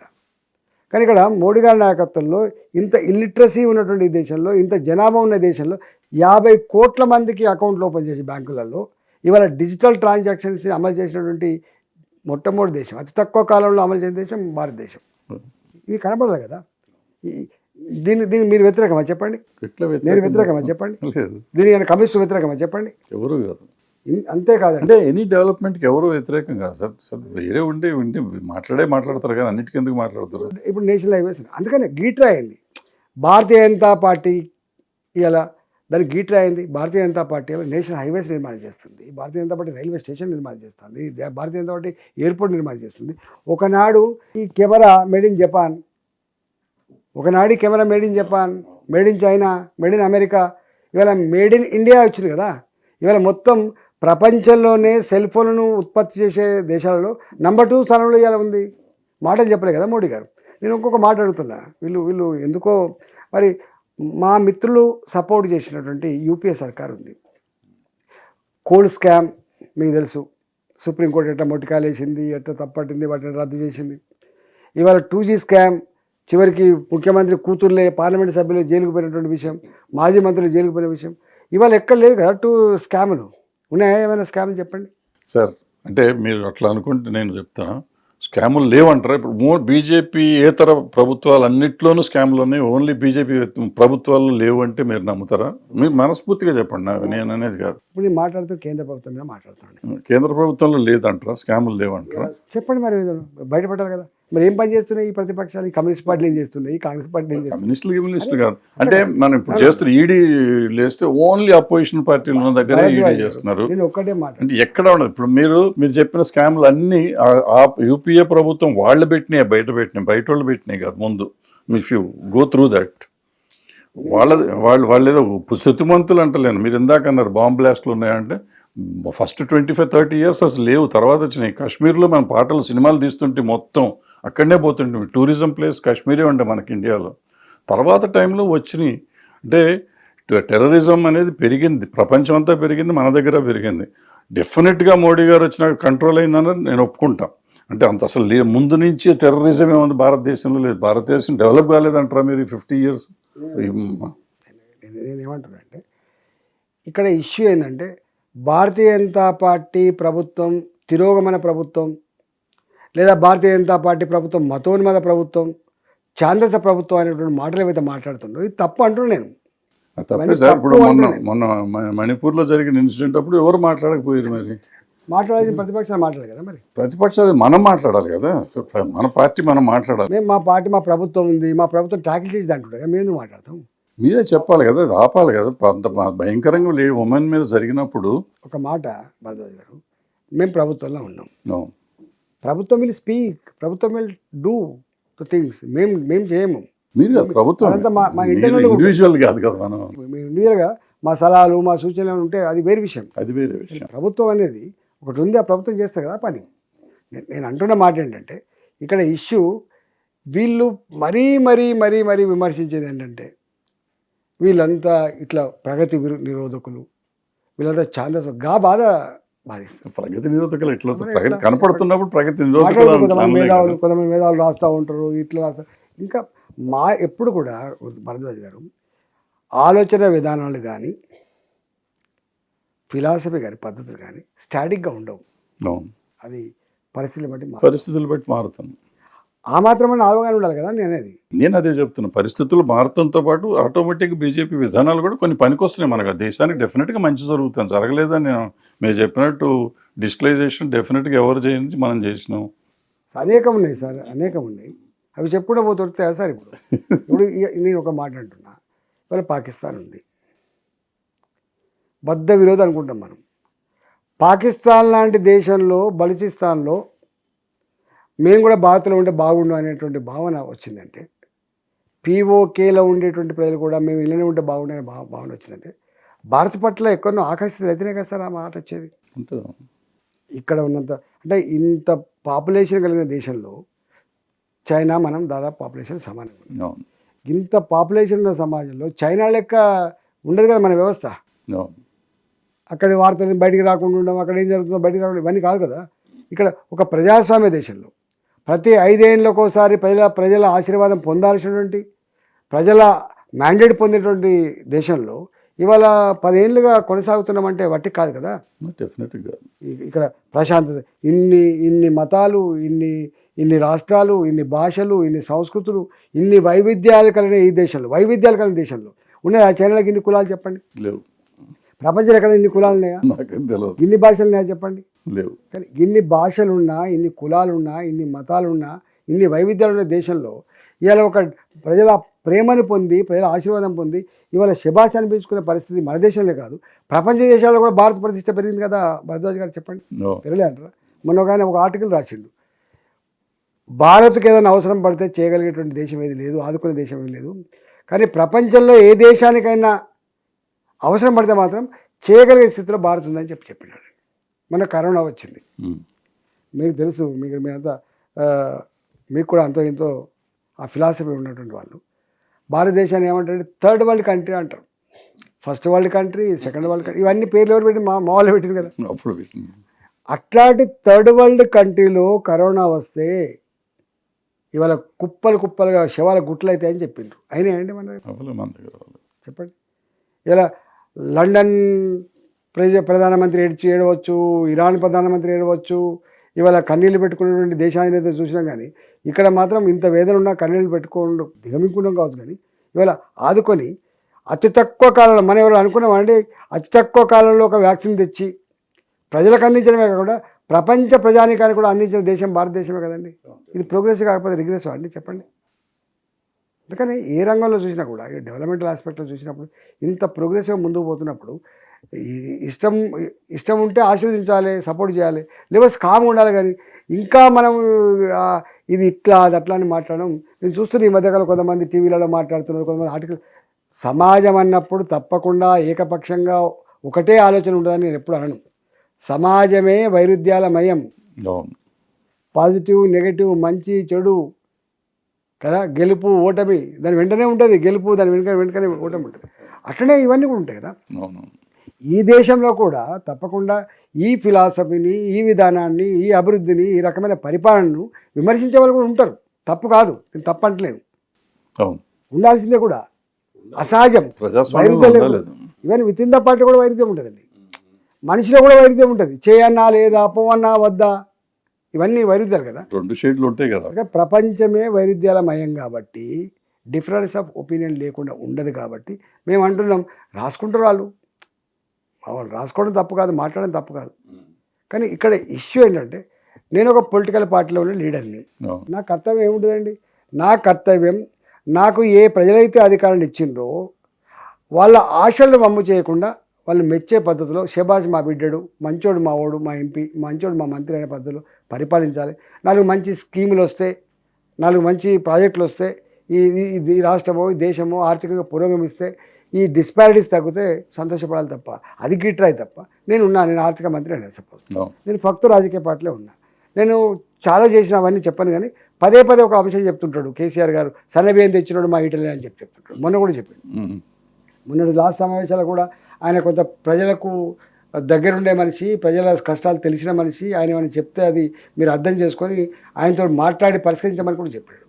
C: కానీ ఇక్కడ మోడీ గారి నాయకత్వంలో ఇంత ఇల్లిటరసీ ఉన్నటువంటి దేశంలో, ఇంత జనాభా ఉన్న దేశంలో 50 కోట్ల మందికి అకౌంట్లు ఓపెన్ చేసి బ్యాంకులలో ఇవాళ డిజిటల్ ట్రాన్సాక్షన్స్ అమలు చేసినటువంటి మొట్టమొదటి దేశం, అతి తక్కువ కాలంలో అమలు చేసిన దేశం భారతదేశం. ఇవి కనపడదు కదా. దీన్ని మీరు వ్యతిరేకమా చెప్పండి? నేను వ్యతిరేకమా చెప్పండి? దీని కమ్యూనిస్ట్ వ్యతిరేకమా చెప్పండి? ఎవరు కాదు. అంతేకాదు
B: అంటే ఎనీ డెవలప్మెంట్కి ఎవరు వ్యతిరేకం కాదు సార్. సార్ వేరే ఉండి మాట్లాడతారు కానీ అన్నిటికీ ఎందుకు మాట్లాడతారు?
C: ఇప్పుడు నేషనల్ హైవేస్ అందుకనే గీట్రా అయింది భారతీయ జనతా పార్టీ. ఇలా దానికి గీట్రా అయింది. Bharatiya Janata party national highways నిర్మాణం చేస్తుంది, Bharatiya Janata party railway station నిర్మాణం చేస్తుంది, భారతీయ జనతా పార్టీ ఎయిర్పోర్ట్ నిర్మాణం చేస్తుంది. ఒకనాడు ఈ కెమెరా మేడ్ ఇన్ జపాన్, ఒకనాడు ఈ camera made in Japan, made in China, made in America, ఇవాళ మేడ్ ఇన్ ఇండియా వచ్చింది కదా. ఇవాళ మొత్తం ప్రపంచంలోనే సెల్ ఫోన్లను ఉత్పత్తి చేసే దేశాలలో నెంబర్ 2 స్థానంలో ఇలా ఉంది. మాటలు చెప్పలే కదా మోడీ గారు. నేను ఇంకొక మాట అడుగుతున్నా, వీళ్ళు ఎందుకో మరి మా మిత్రులు సపోర్ట్ చేసినటువంటి యూపీఏ సర్కార్ ఉంది. కోల్డ్ స్కామ్ మీకు తెలుసు, సుప్రీంకోర్టు ఎట్లా మొట్టికాయలు వేసింది, ఎట్లా తప్పట్టింది, వాటిని రద్దు చేసింది. ఇవాళ 2G స్కామ్, చివరికి ముఖ్యమంత్రి కూతుర్లే పార్లమెంట్ సభ్యులు జైలుకు పోయినటువంటి విషయం, మాజీ మంత్రులు జైలుకు పోయిన విషయం ఇవాళ ఎక్కడ లేదు కదా. 2 స్కాములు ఉన్నాయా? ఏమైనా స్కామ్ చెప్పండి
B: సార్. అంటే మీరు అట్లా అనుకుంటే నేను చెప్తాను, స్కాములు లేవంటారా? ఇప్పుడు బీజేపీ ఏతర ప్రభుత్వాలు అన్నింటిలోనూ స్కాములు ఉన్నాయి, ఓన్లీ బీజేపీ ప్రభుత్వాలు లేవు అంటే మీరు నమ్ముతారా? మీరు మనస్ఫూర్తిగా చెప్పండి, నేను అనేది కాదు.
C: ఇప్పుడు నేను మాట్లాడుతూ కేంద్ర ప్రభుత్వం మీద మాట్లాడుతున్నాను.
B: కేంద్ర ప్రభుత్వంలో లేదంటారా? స్కాములు లేవంటారా?
C: చెప్పండి మరి, బయటపడాలి కదా. మరి ఏం పని చేస్తున్నాయి ఈ ప్రతిపక్షాలు? ఈ కమ్యూనిస్ట్ పార్టీలు ఏం చేస్తున్నాయి, ఈ కాంగ్రెస్ పార్టీలు ఏం చేస్తున్నాయి?
B: కమ్యూనిస్టులు కాదు అంటే మనం ఇప్పుడు చేస్తున్న ఈడీ లేస్తే ఓన్లీ అపోజిషన్ పార్టీలు ఉన్న దగ్గర ఈడీ చేస్తున్నారు.
C: నేను ఒక్కటే మాట
B: అంటే ఎక్కడ ఉండదు. ఇప్పుడు మీరు చెప్పిన స్కామ్లు అన్నీ ఆ యూపీఏ ప్రభుత్వం వాళ్ళు పెట్టినాయి, బయట వాళ్ళు పెట్టినాయి కాదు. ముందు if you go through that వాళ్ళు ఏదో శుతిమంతులు అంటలేను. మీరు ఇందాక అన్నారు బాంబ్ బ్లాస్ట్లు ఉన్నాయంటే ఫస్ట్ 25-30 years అసలు లేవు, తర్వాత వచ్చినాయి. కాశ్మీర్లో మనం పాటలు సినిమాలు తీస్తుంటే మొత్తం అక్కడనే పోతుంటే టూరిజం ప్లేస్ కాశ్మీరే ఉండే మనకి ఇండియాలో. తర్వాత టైంలో వచ్చినాయి. అంటే టెర్రరిజం అనేది పెరిగింది, ప్రపంచం అంతా పెరిగింది, మన దగ్గర పెరిగింది. డెఫినెట్గా మోడీ గారు వచ్చినాక కంట్రోల్ అయిందని నేను ఒప్పుకుంటా. అంటే అంత అసలు ముందు నుంచి టెర్రరిజం ఏముంది భారతదేశంలో లేదు. భారతదేశం డెవలప్ కాలేదంటారా మీరు 50 years?
C: నేనేమంటున్నానంటే ఇక్కడ ఇష్యూ ఏంటంటే భారతీయ జనతా పార్టీ ప్రభుత్వం తిరోగమన ప్రభుత్వం, లేదా భారతీయ జనతా పార్టీ ప్రభుత్వం మతోన్మత ప్రభుత్వం, ఛాందస ప్రభుత్వం అనేటువంటి మాటలు ఏవైతే మాట్లాడుతుండో ఇది తప్పు అంటున్నాను నేను.
B: తప్పే సార్. ఇప్పుడు మొన్న మణిపూర్లో జరిగిన ఇన్సిడెంట్ అప్పుడు ఎవరు మాట్లాడకపోయారు? మరి
C: మాట్లాడాల్సిన ప్రతిపక్షాలు మాట్లాడాలి కదా. మరి
B: ప్రతిపక్షాలు మనం మాట్లాడాలి కదా, మన పార్టీ మనం మాట్లాడాలి.
C: మేము మా పార్టీ మా ప్రభుత్వం ఉంది, మా ప్రభుత్వం ట్యాకిల్ చేసి అంటుండే మేము ఎందుకు మాట్లాడతాం?
B: మీరే చెప్పాలి కదా, అది ఆపాలి కదా. అంత భయంకరంగా ఉమెన్ మీద జరిగినప్పుడు
C: ఒక మాట భరద్వాజ్ గారు, మేము ప్రభుత్వంలో ఉన్నాం.
B: No.
C: ప్రభుత్వం విల్ స్పీక్, ప్రభుత్వం విల్ డూ ద థింగ్స్. మేము చేయము.
B: మీరు కాదు ప్రభుత్వం, ఇండివిజువల్ కాదు కదా. మనం
C: ఇండివిజువల్గా మా సలహాలు మా సూచనలు ఉంటే అది వేరే విషయం.
B: అది వేరే విషయం.
C: ప్రభుత్వం అనేది ఒకటి ఉంది, ఆ ప్రభుత్వం చేస్తారు కదా పని. నేను అంటున్న మాట ఏంటంటే ఇక్కడ ఇష్యూ వీళ్ళు మరీ మరీ మరీ మరీ విమర్శించేది ఏంటంటే వీళ్ళంతా ఇట్లా ప్రగతి నిరోధకులు, వీళ్ళంతా ఛాందస బాధ బాధిస్తారు.
B: ప్రగతి నిరోధకులు ఎట్లా ప్రగతి కనపడుతున్నప్పుడు ప్రగతి నిరోధకులు
C: కొంతమంది మేధావులు రాస్తూ ఉంటారు, ఇట్లా రాస్తారు. ఇంకా ఎప్పుడు కూడా భరద్వాజ్ గారు ఆలోచన విధానాలు కానీ ఫిలాసఫీ కానీ పద్ధతులు కానీ స్టాటిక్గా ఉండవు. అది
B: పరిస్థితులు బట్టి మారుతాను.
C: ఆ మాత్రమే అవగాహన ఉండాలి కదా. నేను
B: అదే చెప్తున్నా. పరిస్థితులు మారుతంతో పాటు ఆటోమేటిక్గా బీజేపీ విధానాలు కూడా కొన్ని పనికొస్తున్నాయి మనకు. దేశానికి డెఫినెట్గా మంచి జరుగుతుంది. జరగలేదని నేను మీరు చెప్పినట్టు డిజిటలైజేషన్ డెఫినెట్గా ఎవరు చేయించి మనం చేసినాం.
C: అనేకం ఉన్నాయి సార్, అనేకం ఉన్నాయి. అవి చెప్పుకుంటూ పోతుంటే సార్ ఇప్పుడు నేను ఒక మాట అంటున్నా. ఇవాళ పాకిస్తాన్ ఉంది, బద్ధ విరోధం అనుకుంటాం మనం. పాకిస్తాన్ లాంటి దేశంలో బలూచిస్తాన్లో మేము కూడా భారత్లో ఉంటే బాగుండు అనేటువంటి భావన వచ్చిందంటే, పీఓకేలో ఉండేటువంటి ప్రజలు కూడా మేము ఇళ్ళనే ఉంటే బాగుండు అనే భావన వచ్చిందంటే భారత్ పట్ల ఎక్కడో ఆకర్షిత అయితేనే కదా సార్ ఆ మాట వచ్చేది. ఇక్కడ ఉన్నంత అంటే ఇంత పాపులేషన్ కలిగిన దేశంలో చైనా మనం దాదాపు పాపులేషన్ సమానంగా, ఇంత పాపులేషన్ ఉన్న సమాజంలో చైనా లెక్క ఉండదు కదా మన వ్యవస్థ. అక్కడ వార్తలు బయటికి రాకుండా ఉండడం, అక్కడ ఏం జరుగుతుందో బయటికి రాకుండా, ఇవన్నీ కాదు కదా. ఇక్కడ ఒక ప్రజాస్వామ్య దేశంలో ప్రతి 5 ఏళ్ళకి ఒకసారి ప్రజల ఆశీర్వాదం పొందాల్సినటువంటి, ప్రజల మ్యాండేట్ పొందేటువంటి దేశంలో ఇవాళ 10 ఏళ్ళుగా కొనసాగుతున్నామంటే వట్టి కాదు కదా.
B: డెఫినెట్గా
C: ఇక్కడ ప్రశాంతత, ఇన్ని మతాలు, ఇన్ని రాష్ట్రాలు, ఇన్ని భాషలు, ఇన్ని సంస్కృతులు, ఇన్ని వైవిధ్యాలు కలిగిన ఈ దేశంలో, వైవిధ్యాలు కలిగిన దేశంలో ఉన్నాయి. ఆ చైనాలకు ఇన్ని కులాలు చెప్పండి?
B: లేవు.
C: ప్రపంచంలో ఎక్కడ ఇన్ని కులాలు ఉన్నాయా? ఇన్ని భాషలు ఉన్నాయా చెప్పండి?
B: లేవు.
C: కానీ ఇన్ని భాషలున్నా, ఇన్ని కులాలున్నా, ఇన్ని మతాలున్నా, ఇన్ని వైవిధ్యాలు ఉన్న దేశంలో ఇవాళ ఒక ప్రజల ప్రేమను పొంది, ప్రజల ఆశీర్వాదం పొంది ఇవాళ శభాష్ అనిపించుకునే పరిస్థితి మన దేశంలో కాదు, ప్రపంచ దేశాల్లో కూడా భారత ప్రతిష్ట పెరిగింది కదా. భరద్వాజ్ గారు చెప్పండి, పెరగలే అంటారా? మొన్న ఒక ఆర్టికల్ రాసిండు, భారత్కి ఏదైనా అవసరం పడితే చేయగలిగేటువంటి దేశం ఏది లేదు, ఆదుకునే దేశం ఏది లేదు. కానీ ప్రపంచంలో ఏ దేశానికైనా అవసరం పడితే మాత్రం చేయగలిగే స్థితిలో భారత్ ఉందని చెప్పినాడు. మన కరోనా వచ్చింది, మీకు తెలుసు, మీరంతా మీకు కూడా అంతో ఇంతో ఆ ఫిలాసఫీ ఉన్నటువంటి వాళ్ళు భారతదేశాన్ని ఏమంటారు, థర్డ్ వరల్డ్ కంట్రీ అంటారు. First world country, second world country, ఇవన్నీ పేర్లు ఎవరు పెట్టి మా వాళ్ళు పెట్టింది కదా. అట్లాంటి థర్డ్ వరల్డ్ కంట్రీలో కరోనా వస్తే ఇవాళ కుప్పలుగా శవాల గుట్లు అవుతాయి అని చెప్పిండ్రు. అయినా అండి మన చెప్పండి. ఇలా లండన్ ప్రధానమంత్రి ఏడవచ్చు, ఇరాన్ ప్రధానమంత్రి ఏడవచ్చు, ఇవాళ కన్నీళ్ళు పెట్టుకున్నటువంటి దేశాన్ని అయితే చూసినాం. కానీ ఇక్కడ మాత్రం ఇంత వేదన ఉన్నా కన్నీళ్ళు పెట్టుకోండు దిగమింకుండా కావచ్చు. కానీ ఇవాళ ఆదుకొని అతి తక్కువ కాలంలో మనం ఎవరు అనుకున్నామండి, అతి తక్కువ కాలంలో ఒక వ్యాక్సిన్ తెచ్చి ప్రజలకు అందించడమే కాకుండా ప్రపంచ ప్రజానీకానికి కూడా అందించిన దేశం భారతదేశమే కదండి. ఇది ప్రోగ్రెస్ కాకపోతే రిగ్రెస్ అండి చెప్పండి. అందుకని ఏ రంగంలో చూసినా కూడా ఈ డెవలప్మెంటల్ ఆస్పెక్ట్లో చూసినప్పుడు ఇంత ప్రోగ్రెసివ్గా ముందుకు పోతున్నప్పుడు ఇష్టం ఉంటే ఆశీర్వదించాలి, సపోర్ట్ చేయాలి, లేకపోతే కామ్ ఉండాలి. కానీ ఇంకా మనం ఇది ఇట్లా అది అట్లా అని మాట్లాడడం నేను చూస్తున్న ఈ మధ్యకాలం కొంతమంది టీవీలలో మాట్లాడుతున్నారు, కొంతమంది ఆర్టికల్. సమాజం అన్నప్పుడు తప్పకుండా ఏకపక్షంగా ఒకటే ఆలోచన ఉంటుందని నేను ఎప్పుడు అనను. సమాజమే వైరుధ్యాలమయం, పాజిటివ్ నెగటివ్, మంచి చెడు కదా, గెలుపు ఓటమి దాని వెంటనే ఉంటుంది, గెలుపు దాని వెంటనే ఓటమి ఉంటుంది. అట్లనే ఇవన్నీ కూడా ఉంటాయి కదా. ఈ దేశంలో కూడా తప్పకుండా ఈ ఫిలాసఫీని, ఈ విధానాన్ని, ఈ అభివృద్ధిని, ఈ రకమైన పరిపాలనను విమర్శించే వాళ్ళు కూడా ఉంటారు. తప్పు కాదు, నేను తప్పు అంటలేను, ఉండాల్సిందే కూడా. అసహజం వైరుధ్యం. Even with in the party కూడా వైరుధ్యం ఉంటుందండి, మనిషిలో కూడా వైరుధ్యం ఉంటుంది. చేయన్నా లేదా, పోవన్నా వద్దా, ఇవన్నీ వైరుధ్యాలు కదా, 2 షేడ్లు ఉంటాయి కదా. ప్రపంచమే వైరుధ్యాలమయం కాబట్టి డిఫరెన్స్ ఆఫ్ ఒపీనియన్ లేకుండా ఉండదు. కాబట్టి మేము అంటున్నాం, రాసుకుంటారు వాళ్ళు రాసుకోవడం తప్పు కాదు, మాట్లాడడం తప్పు కాదు. కానీ ఇక్కడ ఇష్యూ ఏంటంటే, నేను ఒక పొలిటికల్ పార్టీలో ఉన్న లీడర్ని, నా కర్తవ్యం ఏముంటుందండి? నా కర్తవ్యం, నాకు ఏ ప్రజలైతే అధికారాన్ని ఇచ్చిండ్రో వాళ్ళ ఆశలను వమ్ము చేయకుండా వాళ్ళు మెచ్చే పద్ధతిలో, శబాజ్ మా బిడ్డడు, మంచోడు మా ఓడు, మా ఎంపీ, మంచోడు మా మంత్రి అనే పద్ధతిలో పరిపాలించాలి. 4 మంచి స్కీములు వస్తే, 4 మంచి ప్రాజెక్టులు వస్తే ఈ రాష్ట్రమో ఈ దేశమో ఆర్థికంగా పురోగమిస్తే, ఈ డిస్పారిటీస్ తగ్గితే సంతోషపడాలి తప్ప, అది గిట్రాయి తప్ప. నేను ఆర్థిక మంత్రి అని సపోజ్, నేను ఫక్తు రాజకీయ పార్టీలో ఉన్నా. నేను చాలా చేసిన అవన్నీ చెప్పను. కానీ పదే ఒక అంశం చెప్తుంటాడు కేసీఆర్ గారు, సన్నబియ్యం తెచ్చినాడు మా ఇటలీ అని చెప్తుంటాడు. మొన్న కూడా చెప్పాడు. మొన్నటి లాస్ట్ సమావేశాలు కూడా ఆయన కొంత ప్రజలకు దగ్గరుండే మనిషి, ప్రజల కష్టాలు తెలిసిన మనిషి. ఆయన ఏమైనా చెప్తే అది మీరు అర్థం చేసుకొని ఆయనతో మాట్లాడి పరిష్కరించమని కూడా చెప్పాడు.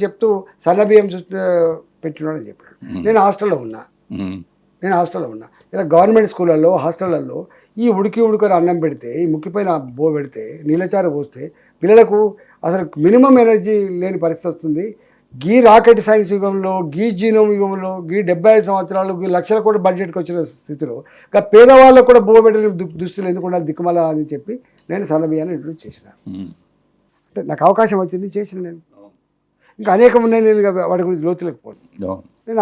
C: చెప్తూ సన్నబియ్యం పెట్టినాడని చెప్పాడు. నేను హాస్టల్లో ఉన్నా. ఇలా గవర్నమెంట్ స్కూళ్ళల్లో, హాస్టళ్లలో ఈ ఉడుకొని అన్నం పెడితే, ఈ ముక్కిపోయిన బో పెడితే, నీళ్ళచారు పోస్తే పిల్లలకు అసలు మినిమం ఎనర్జీ లేని పరిస్థితి వస్తుంది. గీ రాకెట్ సైన్స్ యుగంలో, గీ జీనోమ్ యుగంలో, గీ 75 సంవత్సరాలు, గీ లక్షల కోట్ల బడ్జెట్కి వచ్చిన స్థితిలో ఇంకా పేదవాళ్ళకు కూడా బో పెట్టిన దుస్తులు ఎందుకు ఉండాలి దిక్కుమల అని చెప్పి నేను సన్నబియ్యాన్ని ఇంట్రొడ్యూస్ చేసిన. అంటే నాకు అవకాశం వచ్చింది, చేసిన. నేను ఇంకా అనేకం ఉన్నాయి, నేను వాటి గురించి లోతులేకపోను. నేను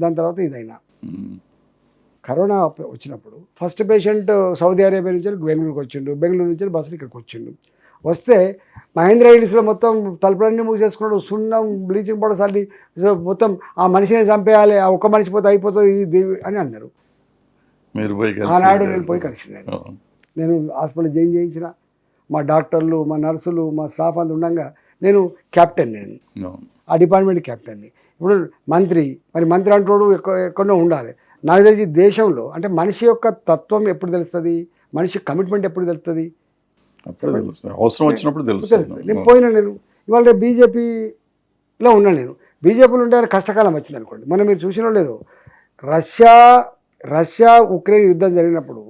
C: దాని తర్వాత ఇదైనా కరోనా వచ్చినప్పుడు ఫస్ట్ పేషెంట్ సౌదీ అరేబియా నుంచి బెంగళూరుకి వచ్చిండు, బెంగళూరు నుంచి బస్సులు ఇక్కడికి వచ్చిండు. వస్తే మహేంద్ర హిల్స్లో మొత్తం తలుపులన్నీ మూసేసుకున్నాడు, సున్నం బ్లీచింగ్ పౌడర్ చల్లి మొత్తం ఆ మనిషిని చంపేయాలి, ఆ ఒక్క మనిషి పోతే అయిపోతుంది ఇది అని అన్నారు. ఆనాడు నేను పోయి కలిసినాను. నేను హాస్పిటల్ జాయిన్ చేయించిన, మా డాక్టర్లు, మా నర్సులు, మా స్టాఫ్ అంతా ఉండగా నేను క్యాప్టెన్, నేను ఆ డిపార్ట్మెంట్ క్యాప్టెన్ని. ఇప్పుడు మంత్రి అంటోడు ఎక్కడో ఉండాలి. నాకు తెలిసి దేశంలో అంటే మనిషి యొక్క తత్వం ఎప్పుడు తెలుస్తుంది, మనిషి కమిట్మెంట్ ఎప్పుడు తెలుస్తుంది,
B: అవసరం వచ్చినప్పుడు తెలుస్తుంది.
C: నేను నేను ఇవాళ బీజేపీలో ఉన్నా. నేను బీజేపీలో ఉంటే కష్టకాలం వచ్చింది అనుకోండి. మొన్న మీరు చూసినో లేదో, రష్యా ఉక్రెయిన్ యుద్ధం జరిగినప్పుడు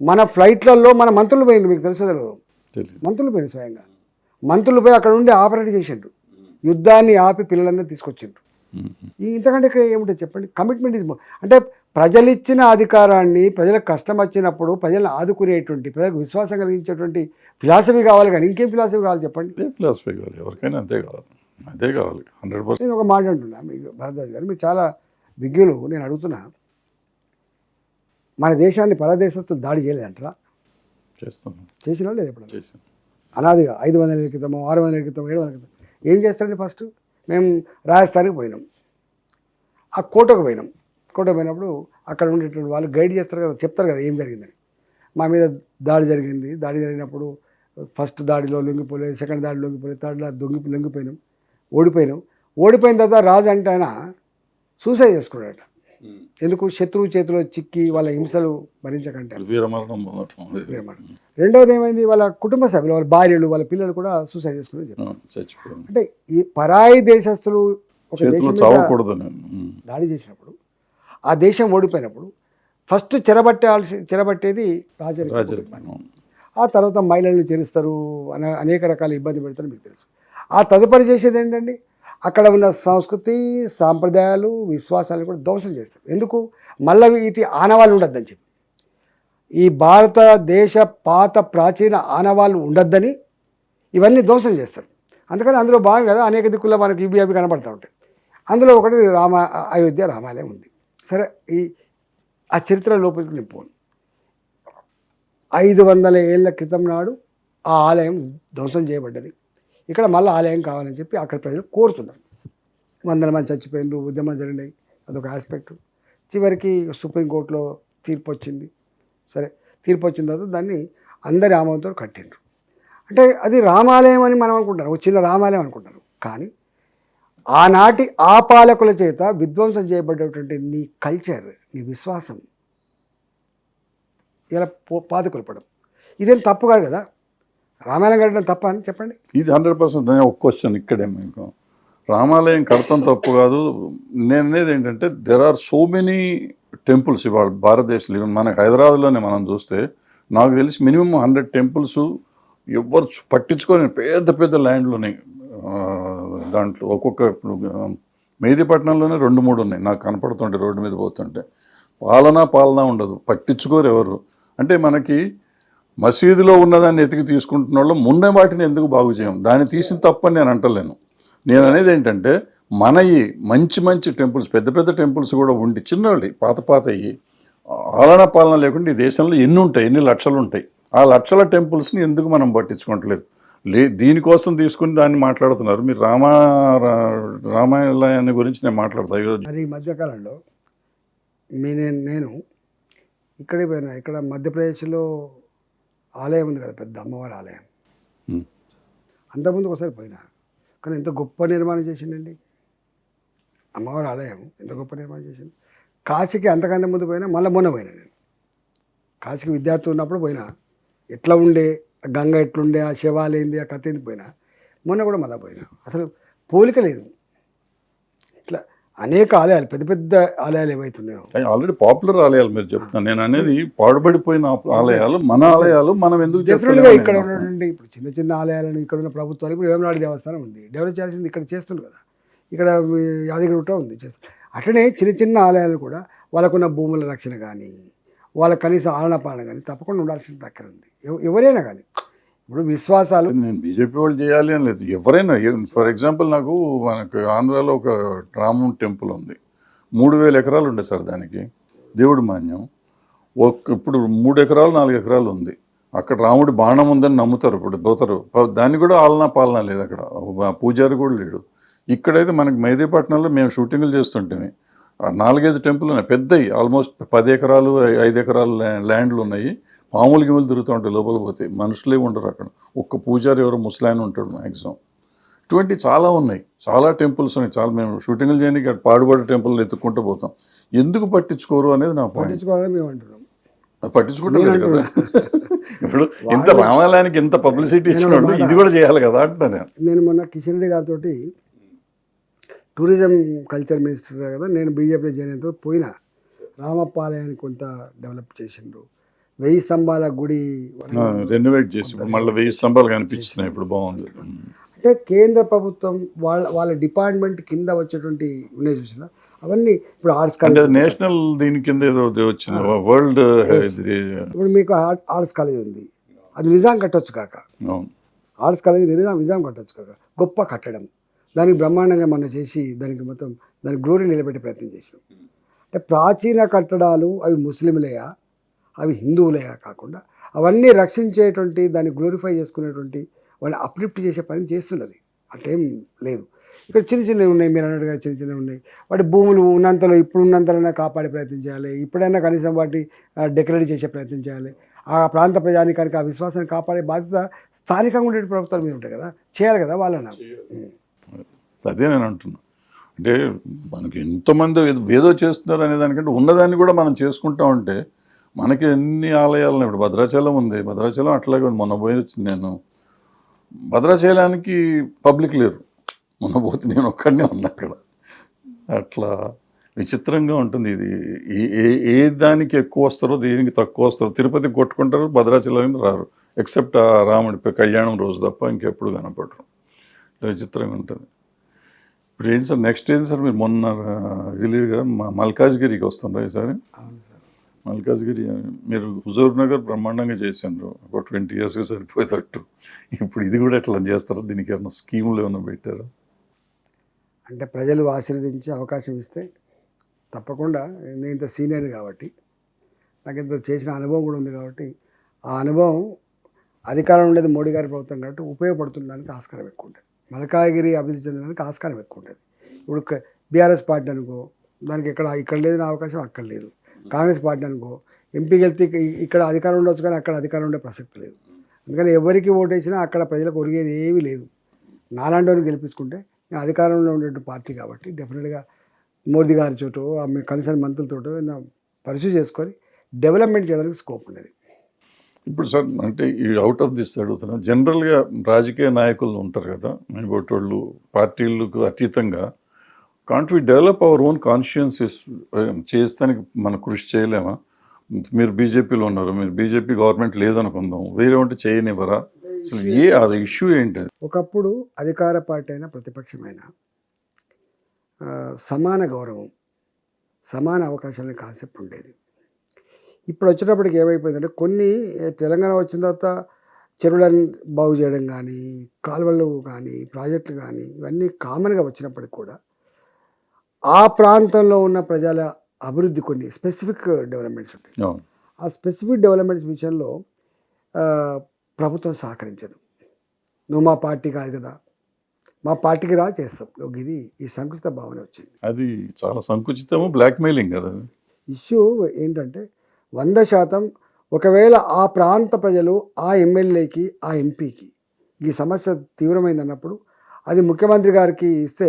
C: మన ఫ్లైట్లలో మన మంత్రులు పోయింది, మీకు తెలుసు తెలియదు, మంత్రులు పోయింది, స్వయంగా మంత్రులు పోయి అక్కడ ఉండి ఆపరేట్ చేసిండ్రు, యుద్ధాన్ని ఆపి పిల్లలందరూ తీసుకొచ్చిండ్రు. ఇంతకంటే ఇక్కడ ఏముంటుంది చెప్పండి? కమిట్మెంట్ ఇస్ అంటే ప్రజలు ఇచ్చిన అధికారాన్ని, ప్రజలకు కష్టం వచ్చినప్పుడు ప్రజలను ఆదుకునేటువంటి, ప్రజలకు విశ్వాసం కలిగించేటువంటి ఫిలాసఫీ కావాలి. కానీ ఇంకేం ఫిలాసఫీ కావాలి చెప్పండి?
B: ఫిలాసఫీ కావాలి ఎవరికైనా, అంతే కావాలి 100%.
C: నేను ఒక మాట అంటున్నా మీకు భరద్వాజ్ గారు, మీరు చాలా విజ్ఞులు. నేను అడుగుతున్నా, మన దేశాన్ని పరదేశస్తులు దాడి చేయలేదంటారా? చేసినా లేదు ఎప్పుడు? అనాదిగా 500 ఏళ్ళ క్రితమో, 600 ఏళ్ళ క్రితం, 700 క్రితం ఏం చేస్తారండి? ఫస్ట్ మేము రాజస్థాన్కి పోయినాం, ఆ కోటకు పోయినప్పుడు అక్కడ ఉండేటువంటి వాళ్ళు గైడ్ చేస్తారు కదా, చెప్తారు కదా ఏం జరిగిందని. మా మీద దాడి జరిగినప్పుడు ఫస్ట్ దాడిలో లొంగిపోలేదు, సెకండ్ దాడిలో లొంగిపోలేదు, థర్డ్ లొంగిపోయినాం, ఓడిపోయిన తర్వాత రాజు అంటే ఆయన సూసైడ్ చేసుకున్నాడట. ఎందుకు? శత్రువు చేతిలో చిక్కి వాళ్ళ హింసలు భరించకంటే. రెండవది ఏమైంది, వాళ్ళ కుటుంబ సభ్యులు, వాళ్ళ భార్యలు, వాళ్ళ పిల్లలు కూడా సూసైడ్ చేసుకుని చెప్పారు. అంటే ఈ పరాయి దేశస్తులు ఒక దేశం దాడి చేసినప్పుడు, ఆ దేశం ఓడిపోయినప్పుడు ఫస్ట్ చెరబట్టేది రాజరిక. ఆ తర్వాత మహిళలను చేరుస్తారు, అనేక రకాల ఇబ్బంది పెడతారు, మీకు తెలుసు. ఆ తదుపరి చేసేది ఏంటండి, అక్కడ ఉన్న సంస్కృతి, సాంప్రదాయాలు, విశ్వాసాలను కూడా ధ్వంసం చేస్తారు. ఎందుకు? మళ్ళీ వీటి ఆనవాళ్ళు ఉండద్దని చెప్పి. ఈ భారతదేశ పాత ప్రాచీన ఆనవాళ్ళు ఉండొద్దని ఇవన్నీ ధ్వంసం చేస్తారు. అందుకని అందులో భాగం కదా అనేక దిక్కుల్లో మనకి ఇవి అవి కనబడుతూ ఉంటాయి. అందులో ఒకటి అయోధ్య రామాలయం ఉంది. సరే, ఆ చరిత్ర లోపలికి నేను పోను. 500 ఏళ్ల క్రితం నాడు ఆ ఆలయం ధ్వంసం చేయబడ్డది. ఇక్కడ మళ్ళీ ఆలయం కావాలని చెప్పి అక్కడ ప్రజలు కోరుతున్నారు. 100 మంది చచ్చిపోయినారు, ఉద్యమాలు జరిగినాయి, అదొక ఆస్పెక్ట్. చివరికి సుప్రీంకోర్టులో తీర్పు వచ్చింది. సరే, తీర్పు వచ్చిన తర్వాత దాన్ని అందరి ఆమోదంతో కట్టిండ్రు. అంటే అది రామాలయం అని మనం అనుకుంటారు, ఒక చిన్న రామాలయం అనుకుంటారు. కానీ ఆనాటి ఆ పాలకుల చేత విధ్వంసం చేయబడ్డటువంటి నీ కల్చర్, నీ విశ్వాసం ఇలా పాతకొల్పడం ఇదేం తప్పు కాదు కదా. రామాలయం కట్టడం తప్ప అని చెప్పండి.
B: ఇది 100% ఒక క్వశ్చన్ ఇక్కడే మీకు. రామాలయం కడతం తప్పు కాదు. నేను అనేది ఏంటంటే there are so many temples ఇవాళ భారతదేశంలో. ఈవెన్ మన హైదరాబాద్లోనే మనం చూస్తే నాకు తెలిసి మినిమం 100 టెంపుల్స్ ఎవరు పట్టించుకొని పెద్ద పెద్ద ల్యాండ్లు ఉన్నాయి. దాంట్లో ఒక్కొక్క ఇప్పుడు మెహదీపట్నంలోనే 2-3 ఉన్నాయి నాకు కనపడుతుంటే రోడ్డు మీద పోతుంటే. పాలన ఉండదు, పట్టించుకోరు ఎవరు. అంటే మనకి మసీదులో ఉన్నదాన్ని ఎతికి తీసుకుంటున్న వాళ్ళు ముందే వాటిని ఎందుకు బాగు చేయం, దాన్ని తీసిన తప్పని నేను అంటలేను. నేను అనేది ఏంటంటే మన ఈ మంచి టెంపుల్స్, పెద్ద టెంపుల్స్ కూడా ఉండి చిన్నవి పాతయి పాలన లేకుండా ఈ దేశంలో ఎన్ని లక్షలు ఉంటాయి. ఆ లక్షల టెంపుల్స్ని ఎందుకు మనం పట్టించుకోవట్లేదు? దీనికోసం తీసుకుని దాన్ని మాట్లాడుతున్నారు మీరు. రామాలయాన్ని గురించి నేను మాట్లాడతాను ఈరోజు.
C: అది ఈ మధ్యకాలంలో నేను ఇక్కడే పోయినా. ఇక్కడ మధ్యప్రదేశ్లో ఆలయం ఉంది కదా, పెద్ద అమ్మవారి ఆలయం. అంతకుముందు ఒకసారి పోయినా, కానీ ఎంత గొప్ప నిర్మాణం చేసిందండి అమ్మవారి ఆలయం, ఎంత గొప్ప నిర్మాణం చేసింది. కాశీకి అంతకన్నా ముందు పోయినా, మళ్ళీ మొన్న పోయినా. నేను కాశీకి విద్యార్థి ఉన్నప్పుడు పోయినా, ఎట్లా ఉండే గంగ ఎట్లుండే, ఆ శివాలయంది, ఆ కథ పోయినా. మొన్న కూడా మళ్ళీ పోయినా. అసలు పోలిక లేదు. ఇట్లా అనేక ఆలయాలు, పెద్ద ఆలయాలు ఏవైతున్నాయో
B: ఆల్రెడీ పాపులర్ ఆలయాలు మీరు చెప్తాను. నేను అనేది పాడుబడిపోయిన ఆలయాలు, మన ఆలయాలు మనం ఎందుకు
C: డెఫినెట్గా ఇక్కడ ఉన్నటువంటి ఇప్పుడు చిన్న ఆలయాలను ఇక్కడ ఉన్న ప్రభుత్వాలు, ఇప్పుడు వేమనాడు దేవస్థానం ఉంది, డెవలప్ చేయాల్సింది ఇక్కడ చేస్తున్నారు కదా. ఇక్కడ యాదగిరిగుట్ట ఉంది చేస్తారు. అట్లనే చిన్న ఆలయాలు కూడా వాళ్ళకున్న భూముల రక్షణ కానీ, వాళ్ళ కనీస ఆలన పాలన కానీ తప్పకుండా ఉండాల్సిన ప్రక్రియ ఉంది. ఎవరైనా కానీ ఇప్పుడు విశ్వాసాలు
B: నేను బీజేపీ వాళ్ళు చేయాలి అని లేదు, ఎవరైనా. ఫర్ ఎగ్జాంపుల్ మనకు ఆంధ్రాలో ఒక రామం టెంపుల్ ఉంది, 3000 ఎకరాలు ఉండే సార్ దానికి, దేవుడి మాన్యం. ఇప్పుడు 3 ఎకరాలు 4 ఎకరాలు ఉంది. అక్కడ రాముడి బాణం ఉందని నమ్ముతారు, ఇప్పుడు పోతారు. దాన్ని కూడా ఆలనా పాలన లేదు, అక్కడ పూజారి కూడా లేడు. ఇక్కడైతే మనకి మెహదీపట్నంలో మేము షూటింగ్లు చేస్తుంటే 4-5 టెంపుల్ ఉన్నాయి, పెద్దవి, ఆల్మోస్ట్ 10 ఎకరాలు 5 ఎకరాలు ల్యాండ్లు ఉన్నాయి. మామూలు గిములు తిరుగుతూ ఉంటాయి, లోపల పోతే మనుషులే ఉండరు అక్కడ. ఒక్క పూజారి ఎవరో ముస్లాయన్ ఉంటాడు మ్యాక్సిమం. ఇటువంటి చాలా ఉన్నాయి, చాలా టెంపుల్స్ ఉన్నాయి. చాలా మేము షూటింగ్లు చేయడానికి పాడుబడి టెంపుల్ ఎత్తుక్కుంటూ పోతాం. ఎందుకు పట్టించుకోరు అనేది నా పాయింట్.
C: పట్టించుకోవాలని మేము అంటున్నాం.
B: పట్టించుకుంటారు కదా. ఇప్పుడు ఇంత రామాలయానికి ఎంత పబ్లిసిటీ ఇచ్చినప్పుడు ఇది కూడా చేయాలి కదా అంటున్నా
C: నేను. మొన్న కిషన్ రెడ్డి గారితో టూరిజం కల్చర్ మినిస్టర్ కదా, నేను బీజేపీ చేయడంతో పోయినా. రామపాలయాన్ని కొంత డెవలప్ చేసిండ్రు. 1000 స్తంభాల గుడి
B: రెనోవేట్ చేసి మళ్ళీ 1000 స్తంభాలు కనిపిస్తున్నాయి, ఇప్పుడు బాగుంది.
C: అంటే కేంద్ర ప్రభుత్వం వాళ్ళ డిపార్ట్మెంట్ కింద వచ్చేటువంటి ఉన్నాయి చూసిన అవన్నీ ఇప్పుడు ఆర్ట్స్ కాలేజ్,
B: నేషనల్ దీని కింద ఏదో వచ్చింది, వరల్డ్.
C: ఇప్పుడు మీకు ఆర్ట్స్ కాలేజ్ ఉంది, అది నిజాం కట్టొచ్చు కాక. ఆర్ట్స్ కాలేజ్ నిజాం కట్టొచ్చు కాక, గొప్ప కట్టడం. దానికి బ్రహ్మాండంగా మనం చేసి దానికి గ్లోరీ నిలబెట్టే ప్రయత్నం చేసినాం. అంటే ప్రాచీన కట్టడాలు అవి ముస్లింలయా, అవి హిందువులయా కాకుండా అవన్నీ రక్షించేటువంటి, దాన్ని గ్లోరిఫై చేసుకునేటువంటి, వాళ్ళని అప్లిఫ్ట్ చేసే పని చేస్తున్నది. అట్లేం లేదు. ఇక్కడ చిన్నవి ఉన్నాయి, మీరు అన్నట్టుగా చిన్నవి ఉన్నాయి. వాటి భూములు ఉన్నంతలో, ఇప్పుడు ఉన్నంతలోనే కాపాడే ప్రయత్నం చేయాలి. ఇప్పుడైనా కనీసం వాటి డెకరేట్ చేసే ప్రయత్నం చేయాలి. ఆ ప్రాంత ప్రజానికానికి ఆ విశ్వాసాన్ని కాపాడే బాధ్యత స్థానికంగా ఉండే ప్రభుత్వాల మీద ఉంటాయి కదా, చేయాలి కదా వాళ్ళని.
B: అదే నేను అంటున్నా. అంటే మనకి ఎంతోమంది ఏదో చేస్తున్నారు అనే దానికంటే ఉన్నదాన్ని కూడా మనం చేసుకుంటా ఉంటే మనకి ఎన్ని ఆలయాలు. ఇప్పుడు భద్రాచలం ఉంది, భద్రాచలం అట్లాగే ఉంది. మొన్న పోయి వచ్చింది నేను. భద్రాచలానికి పబ్లిక్ లేరు, మొన్న పోతే నేను ఒక్కడనే ఉన్నా అక్కడ. అట్లా విచిత్రంగా ఉంటుంది ఇది. ఏ దానికి ఎక్కువ వస్తారో, దేనికి తక్కువ వస్తారో. తిరుపతికి కొట్టుకుంటారు, భద్రాచలం రారు, ఎక్సెప్ట్ ఆ రాముడి కళ్యాణం రోజు తప్ప ఇంకెప్పుడు కనపడరు. విచిత్రంగా ఉంటుంది. ఇప్పుడు ఏంటి సార్ నెక్స్ట్ ఏంటి సార్? మీరు మొన్న ఇది లేదు కదా, మల్కాజ్గిరికి వస్తుండ్రా ఈసారి? మల్కాజ్గిరి మీరు హుజూర్ నగర్ బ్రహ్మాండంగా చేసిండ్రు ఒక 20 ఇయర్స్గా సరిపోయేటట్టు. ఇప్పుడు ఇది కూడా ఎట్లా చేస్తారో దీనికి ఏమన్నా స్కీములు ఏమైనా పెట్టారా?
C: అంటే ప్రజలు ఆశీర్వదించి అవకాశం ఇస్తే తప్పకుండా, నేను ఇంత సీనియర్ కాబట్టి నాకు ఇంత చేసిన అనుభవం కూడా ఉంది కాబట్టి ఆ అనుభవం అధికారం ఉండేది మోడీ గారి ప్రభుత్వం కాబట్టి ఉపయోగపడుతుండడానికి ఆస్కారం ఎక్కువ ఉంటుంది. మల్కాజ్గిరి అభివృద్ధి చెందడానికి ఆస్కారం ఎక్కువ ఉంటుంది. ఇప్పుడు బీఆర్ఎస్ పార్టీ అనుకో, దానికి ఇక్కడ లేదు నా అవకాశం, అక్కడ లేదు. కాంగ్రెస్ పార్టీ అనుకో, ఎంపీకి వెళ్తే ఇక్కడ అధికారం ఉండొచ్చు కానీ అక్కడ అధికారం ఉండే ప్రసక్తి లేదు. అందుకని ఎవరికి ఓటేసినా అక్కడ ప్రజలకు ఒరిగేది ఏమీ లేదు. నాలాంటి వారిని గెలిపించుకుంటే నేను అధికారంలో ఉండే పార్టీ కాబట్టి డెఫినెట్గా మోదీ గారి చోటు కన్సర్న్ మంత్రులతోటో పరిశీలి చేసుకొని డెవలప్మెంట్ చేయడానికి స్కోప్ ఉండేది.
B: ఇప్పుడు సార్ అంటే ఈ అవుట్ ఆఫ్ దిస్ అడుగుతున్నా, జనరల్గా రాజకీయ నాయకులు ఉంటారు కదా, వాళ్ళు పార్టీలకు అతీతంగా can't we develop our own consciences చేస్తానికి మనం కృషి చేయలేమా? మీరు బీజేపీలో ఉన్నారు, మీరు బీజేపీ గవర్నమెంట్ లేదనుకుందాం, వేరే ఉంటే చేయనివ్వరా? అసలు అది ఇష్యూ ఏంటి?
C: ఒకప్పుడు అధికార పార్టీ అయినా ప్రతిపక్షమైనా సమాన గౌరవం, సమాన అవకాశాలనే కాన్సెప్ట్ ఉండేది. ఇప్పుడు వచ్చేటప్పటికి ఏమైపోయిందంటే కొన్ని తెలంగాణ వచ్చిన తర్వాత చెరువులను బాగు చేయడం కానీ, కాలువలు కానీ, ప్రాజెక్టులు కానీ ఇవన్నీ కామన్గా వచ్చినప్పటికి కూడా ఆ ప్రాంతంలో ఉన్న ప్రజల అభివృద్ధి కొన్ని స్పెసిఫిక్ డెవలప్మెంట్స్ ఉంటాయి. ఆ స్పెసిఫిక్ డెవలప్మెంట్స్ విషయంలో ప్రభుత్వం సహకరించదు. నువ్వు మా పార్టీ కాదు కదా, మా పార్టీకి రా చేస్తాం, ఇది ఈ సంకుచిత భావన వచ్చింది.
B: అది చాలా సంకుచితము, బ్లాక్మెయిలింగ్ కదా.
C: ఇష్యూ ఏంటంటే 100% ఒకవేళ ఆ ప్రాంత ప్రజలు ఆ ఎమ్మెల్యేకి ఆ ఎంపీకి ఈ సమస్య తీవ్రమైందన్నప్పుడు అది ముఖ్యమంత్రి గారికి ఇస్తే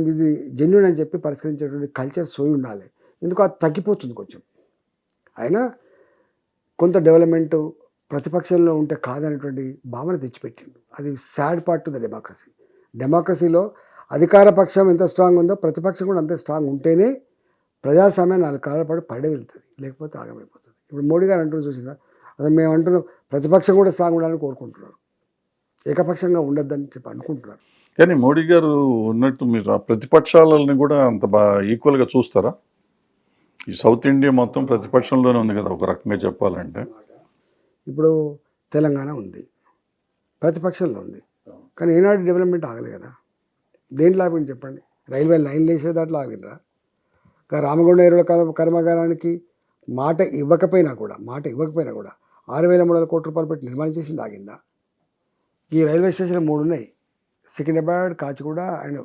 C: ఇది జెన్యూన్ అని చెప్పి పరిష్కరించేటువంటి కల్చర్ సోయి ఉండాలి. ఎందుకు అది తగ్గిపోతుంది కొంచెం. అయినా కొంత డెవలప్మెంట్ ప్రతిపక్షంలో ఉంటే కాదనేటువంటి భావన తెచ్చిపెట్టిండు. అది sad part to the democracy. డెమోక్రసీలో అధికార పక్షం ఎంత స్ట్రాంగ్ ఉందో ప్రతిపక్షం కూడా అంతే స్ట్రాంగ్ ఉంటేనే ప్రజాస్వామ్యం 4 కాలాల పాటు పడే వెళ్తుంది, లేకపోతే ఆగమైపోతుంది. ఇప్పుడు మోడీ గారు అంటున్నారు చూసినా, అసలు మేము అంటున్నాం ప్రతిపక్షం కూడా స్ట్రాంగ్ ఉండాలని కోరుకుంటున్నారు, ఏకపక్షంగా ఉండొద్దని చెప్పి అనుకుంటున్నారు.
B: కానీ మోడీ గారు ఉన్నట్టు మీరు ఆ ప్రతిపక్షాలని కూడా అంత ఈక్వల్గా చూస్తారా? ఈ సౌత్ ఇండియా మొత్తం ప్రతిపక్షంలోనే ఉంది కదా ఒక రకంగా చెప్పాలంటే.
C: ఇప్పుడు తెలంగాణ ఉంది, ప్రతిపక్షంలో ఉంది, కానీ ఏనాడు డెవలప్మెంట్ ఆగలేదు కదా. దేంట్లో ఆగింది చెప్పండి? రైల్వే లైన్లు వేసే దాంట్లో ఆగినరా? రామగుండ ఎరువుల కర్మాగారానికి మాట ఇవ్వకపోయినా కూడా 6,300 కోట్ల రూపాయలు పెట్టి నిర్మాణం చేసింది ఆగిందా? ఈ రైల్వే స్టేషన్లు 3 ఉన్నాయి, సికింద్రాబాద్, కాచిగూడ అండ్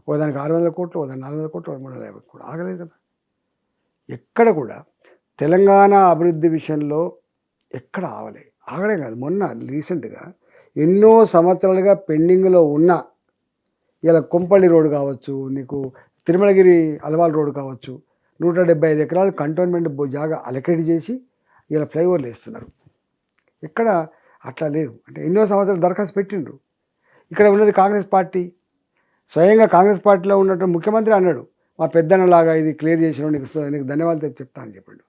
C: ఒకదానికి 600 కోట్లు, ఒకదానికి 400 కోట్లు, 350 కోట్లు, ఆగలేదు కదా. ఎక్కడ కూడా తెలంగాణ అభివృద్ధి విషయంలో ఎక్కడ ఆగడే కాదు. మొన్న రీసెంట్గా ఎన్నో సంవత్సరాలుగా పెండింగ్లో ఉన్న ఇలా కొంపల్లి రోడ్డు కావచ్చు, నీకు తిరుమలగిరి అలవాల్ రోడ్డు కావచ్చు, 175 ఎకరాలు కంటోన్మెంట్ జాగా అలకేట్ చేసి ఇలా ఫ్లైఓవర్లు వేస్తున్నారు. ఎక్కడ అట్లా లేదు. అంటే ఎన్నో సంవత్సరాలు దరఖాస్తు పెట్టిండ్రు. ఇక్కడ ఉన్నది కాంగ్రెస్ పార్టీ. స్వయంగా కాంగ్రెస్ పార్టీలో ఉన్నట్టు ముఖ్యమంత్రి అన్నాడు, మా పెద్దన్నలాగా ఇది క్లియర్ చేసిన నీకు ధన్యవాదాలు చెప్తా అని చెప్పాడు.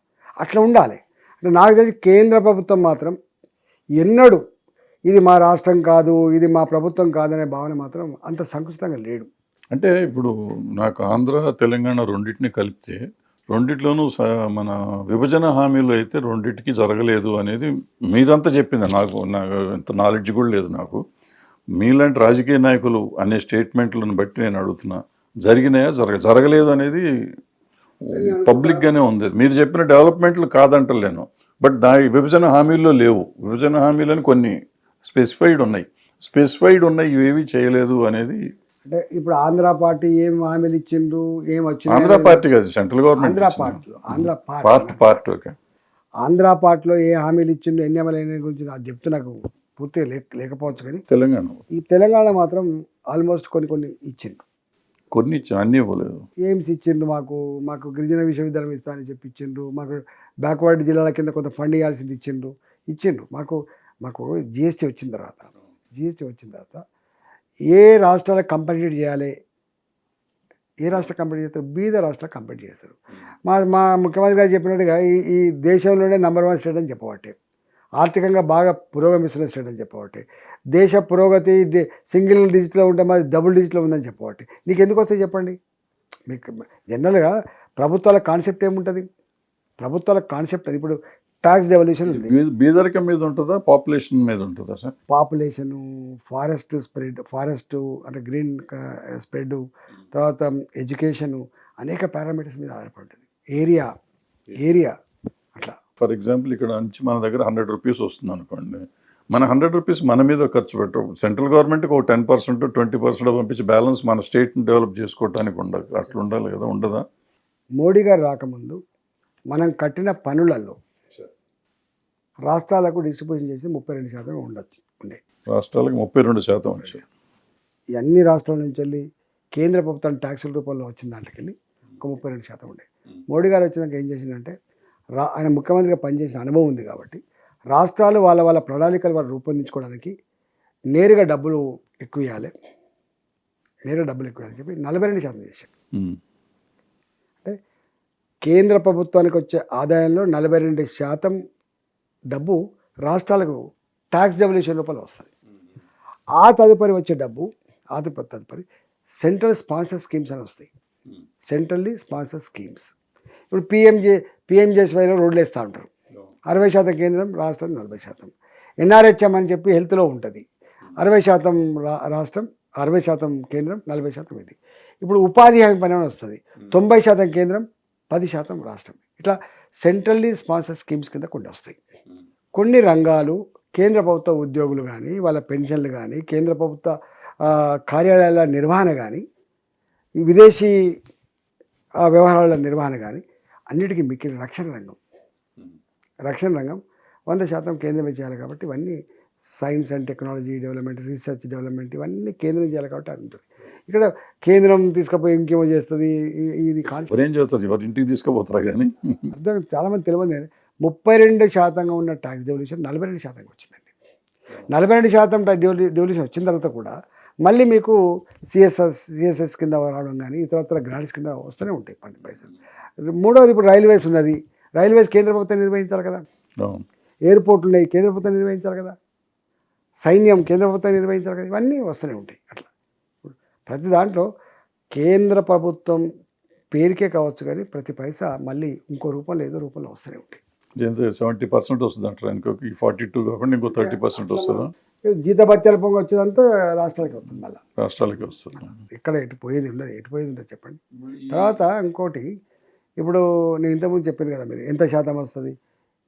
C: అట్లా ఉండాలి. అంటే నాకు తెలిసి కేంద్ర ప్రభుత్వం మాత్రం ఎన్నడూ ఇది మా రాష్ట్రం కాదు, ఇది మా ప్రభుత్వం కాదనే భావన మాత్రం అంత సంకుచితంగా లేడు.
B: అంటే ఇప్పుడు నాకు ఆంధ్ర తెలంగాణ రెండింటిని కలిపితే రెండిట్లోనూ మన విభజన హామీలు అయితే రెండింటికి జరగలేదు అనేది మీరంతా చెప్పింది. నాకు ఎంత నాలెడ్జ్ కూడా లేదు నాకు. మీలాంటి రాజకీయ నాయకులు అనే స్టేట్మెంట్లను బట్టి నేను అడుగుతున్నా, జరిగినాయా జరగలేదు అనేది పబ్లిక్గానే ఉంది. మీరు చెప్పిన డెవలప్మెంట్లు కాదంటలేను, బట్ విభజన హామీల్లో లేవు. విభజన హామీలని కొన్ని స్పెసిఫైడ్ ఉన్నాయి, ఇవేవి చేయలేదు అనేది.
C: అంటే ఇప్పుడు ఆంధ్ర పార్టీ ఏం హామీలు ఇచ్చిండ్రు, ఏం వచ్చింది?
B: ఆంధ్ర పార్టీ కాదు, సెంట్రల్ గవర్నమెంట్.
C: ఆంధ్ర పార్టీలో ఏ హామీలు ఇచ్చిండ్రు, ఎన్ని అమలు గురించి నాకు చెప్తే నాకు పూర్తిగా లేకపోవచ్చు, కానీ తెలంగాణ మాత్రం ఆల్మోస్ట్ కొన్ని ఇచ్చిండ్రు.
B: కొన్ని ఇచ్చిండ్రు, అన్నీ ఇవ్వలేదు.
C: ఎయిమ్స్ ఇచ్చిండ్రు, మాకు గిరిజన విశ్వవిద్యాలయం ఇస్తానని చెప్పి ఇచ్చిండ్రు. మాకు బ్యాక్వర్డ్ జిల్లాల కింద కొంత ఫండ్ ఇవ్వాల్సింది ఇచ్చిండ్రు. మాకు జిఎస్టీ వచ్చిన తర్వాత ఏ రాష్ట్రాలకు కంపెన్సేట్ చేయాలి, ఏ రాష్ట్రం కంపెనీ చేస్తారు? బీద రాష్ట్రాలు కంపెనీ చేస్తారు. మా ముఖ్యమంత్రి గారు చెప్పినట్టుగా ఈ దేశంలోనే #1 స్టేట్ అని చెప్పబట్టే, ఆర్థికంగా బాగా పురోగమిస్తున్న స్టేట్ అని చెప్పబట్టే, దేశ పురోగతి సింగిల్ డిజిట్లో ఉంటే మాది డబుల్ డిజిట్లో ఉందని చెప్పబట్టే, నీకు ఎందుకు వస్తాయి చెప్పండి? మీకు జనరల్గా ప్రభుత్వాల కాన్సెప్ట్ ఏముంటుంది? ప్రభుత్వాల కాన్సెప్ట్ అది. ఇప్పుడు ట్యాక్స్ డెవల్యూషన్ ఉంది,
B: బీదరికం మీద ఉంటుందా పాపులేషన్ మీద ఉంటుందా sir?
C: Population, forest spread, forest అంటే గ్రీన్ స్ప్రెడ్, తర్వాత ఎడ్యుకేషను, అనేక పారామీటర్స్ మీద ఆధారపడి ఉంటుంది. ఏరియా అట్లా.
B: ఫర్ ఎగ్జాంపుల్ ఇక్కడ నుంచి మన దగ్గర 100 రూపీస్ వస్తుంది అనుకోండి, మన 100 రూపీస్ మన మీద ఖర్చు పెట్టు, సెంట్రల్ గవర్నమెంట్కి ఒక 10% 20% పంపించి బ్యాలెన్స్ మన స్టేట్ని డెవలప్ చేసుకోవడానికి ఉండదు. అట్లా ఉండాలి కదా, ఉండదా?
C: మోడీ గారు రాకముందు మనం కట్టిన పనులలో రాష్ట్రాలకు డిస్ట్రిబ్యూషన్ చేసి 32% ఉండే.
B: రాష్ట్రాలకు 32% వచ్చాయి.
C: ఈ అన్ని రాష్ట్రాల నుంచి వెళ్ళి కేంద్ర ప్రభుత్వం ట్యాక్సుల రూపంలో వచ్చిన దాంట్లోకి ఒక 32% ఉండే. మోడీ గారు వచ్చినాక ఏం చేసిందంటే, ఆయన ముఖ్యమంత్రిగా పనిచేసిన అనుభవం ఉంది కాబట్టి రాష్ట్రాలు వాళ్ళ ప్రణాళికలు వాళ్ళు రూపొందించుకోవడానికి నేరుగా డబ్బులు ఎక్కువ ఇవ్వాలి చెప్పి 42% చేశారు. అంటే కేంద్ర ప్రభుత్వానికి వచ్చే ఆదాయంలో 42% డబ్బు రాష్ట్రాలకు ట్యాక్స్ డెవల్యూషన్ రూపంలో వస్తుంది. ఆ తదుపరి వచ్చే డబ్బు తదుపరి సెంట్రల్ స్పాన్సర్ స్కీమ్స్ అని వస్తాయి. Centrally sponsor schemes. ఇప్పుడు పిఎంజేఎస్వైలో రోడ్లు వేస్తూ ఉంటారు. 60% కేంద్రం, రాష్ట్రం 40%. ఎన్ఆర్హెచ్ఎం అని చెప్పి హెల్త్లో ఉంటుంది. 60% రాష్ట్రం, 60% కేంద్రం, 40% ఇది. ఇప్పుడు ఉపాధి హామీ పని అని వస్తుంది. 90% కేంద్రం, 10% రాష్ట్రం. ఇట్లా సెంట్రల్లీ స్పాన్సర్ స్కీమ్స్ కింద కొన్ని వస్తాయి. కొన్ని రంగాలు కేంద్ర ప్రభుత్వ ఉద్యోగులు కానీ, వాళ్ళ పెన్షన్లు కానీ, కేంద్ర ప్రభుత్వ కార్యాలయాల నిర్వహణ కానీ, విదేశీ వ్యవహారాల నిర్వహణ కానీ, అన్నిటికీ మిక్కిన రక్షణ రంగం 100% కేంద్రమే చేయాలి. కాబట్టి ఇవన్నీ science and technology development, research development, ఇవన్నీ కేంద్రం చేయాలి. కాబట్టి అది ఉంటుంది. ఇక్కడ కేంద్రం తీసుకుపోయి ఇంకేమో చేస్తుంది. ఇది కాన్సెప్ట్
B: ఏం చేస్తుంది, ఎవరి ఇంటికి తీసుకుపోతారా కానీ
C: అర్థం చాలామంది తెలియదు. 32% ఉన్న ట్యాక్స్ డెవల్యూషన్ 42% వచ్చిందండి. 42% డెవల్యూషన్ వచ్చిన తర్వాత కూడా మళ్ళీ మీకు సిఎస్ఎస్ కింద రావడం కానీ, ఇతర గ్రాంట్స్ కింద వస్తూనే ఉంటాయి 10 పైసలు. మూడవది, ఇప్పుడు రైల్వేస్ ఉన్నది. రైల్వేస్ కేంద్ర ప్రభుత్వం నిర్వహించాలి కదా. ఎయిర్పోర్ట్లు ఉన్నాయి, కేంద్ర ప్రభుత్వం నిర్వహించాలి కదా. సైన్యం కేంద్ర ప్రభుత్వం నిర్వహించాలి కదా. ఇవన్నీ వస్తూనే ఉంటాయి. అట్లా ప్రతి దాంట్లో కేంద్ర ప్రభుత్వం పేరుకే కావచ్చు కానీ ప్రతి పైసా మళ్ళీ ఇంకో రూపంలో ఏదో రూపంలో వస్తూనే ఉంటాయి.
B: 70% వస్తుంది అంటారు. ఇంకొక 42 కాకుండా ఇంకో 30% వస్తుందా?
C: జీతభత్యాల పొంగ వచ్చేదంతా రాష్ట్రాలకి వస్తుంది. మళ్ళీ
B: రాష్ట్రాలకి వస్తుంది.
C: ఇక్కడ ఎటు పోయేది ఉండదు చెప్పండి. తర్వాత ఇంకోటి, ఇప్పుడు నేను ఇంతకుముందు చెప్పాను కదా, మీరు ఎంత శాతం వస్తుంది,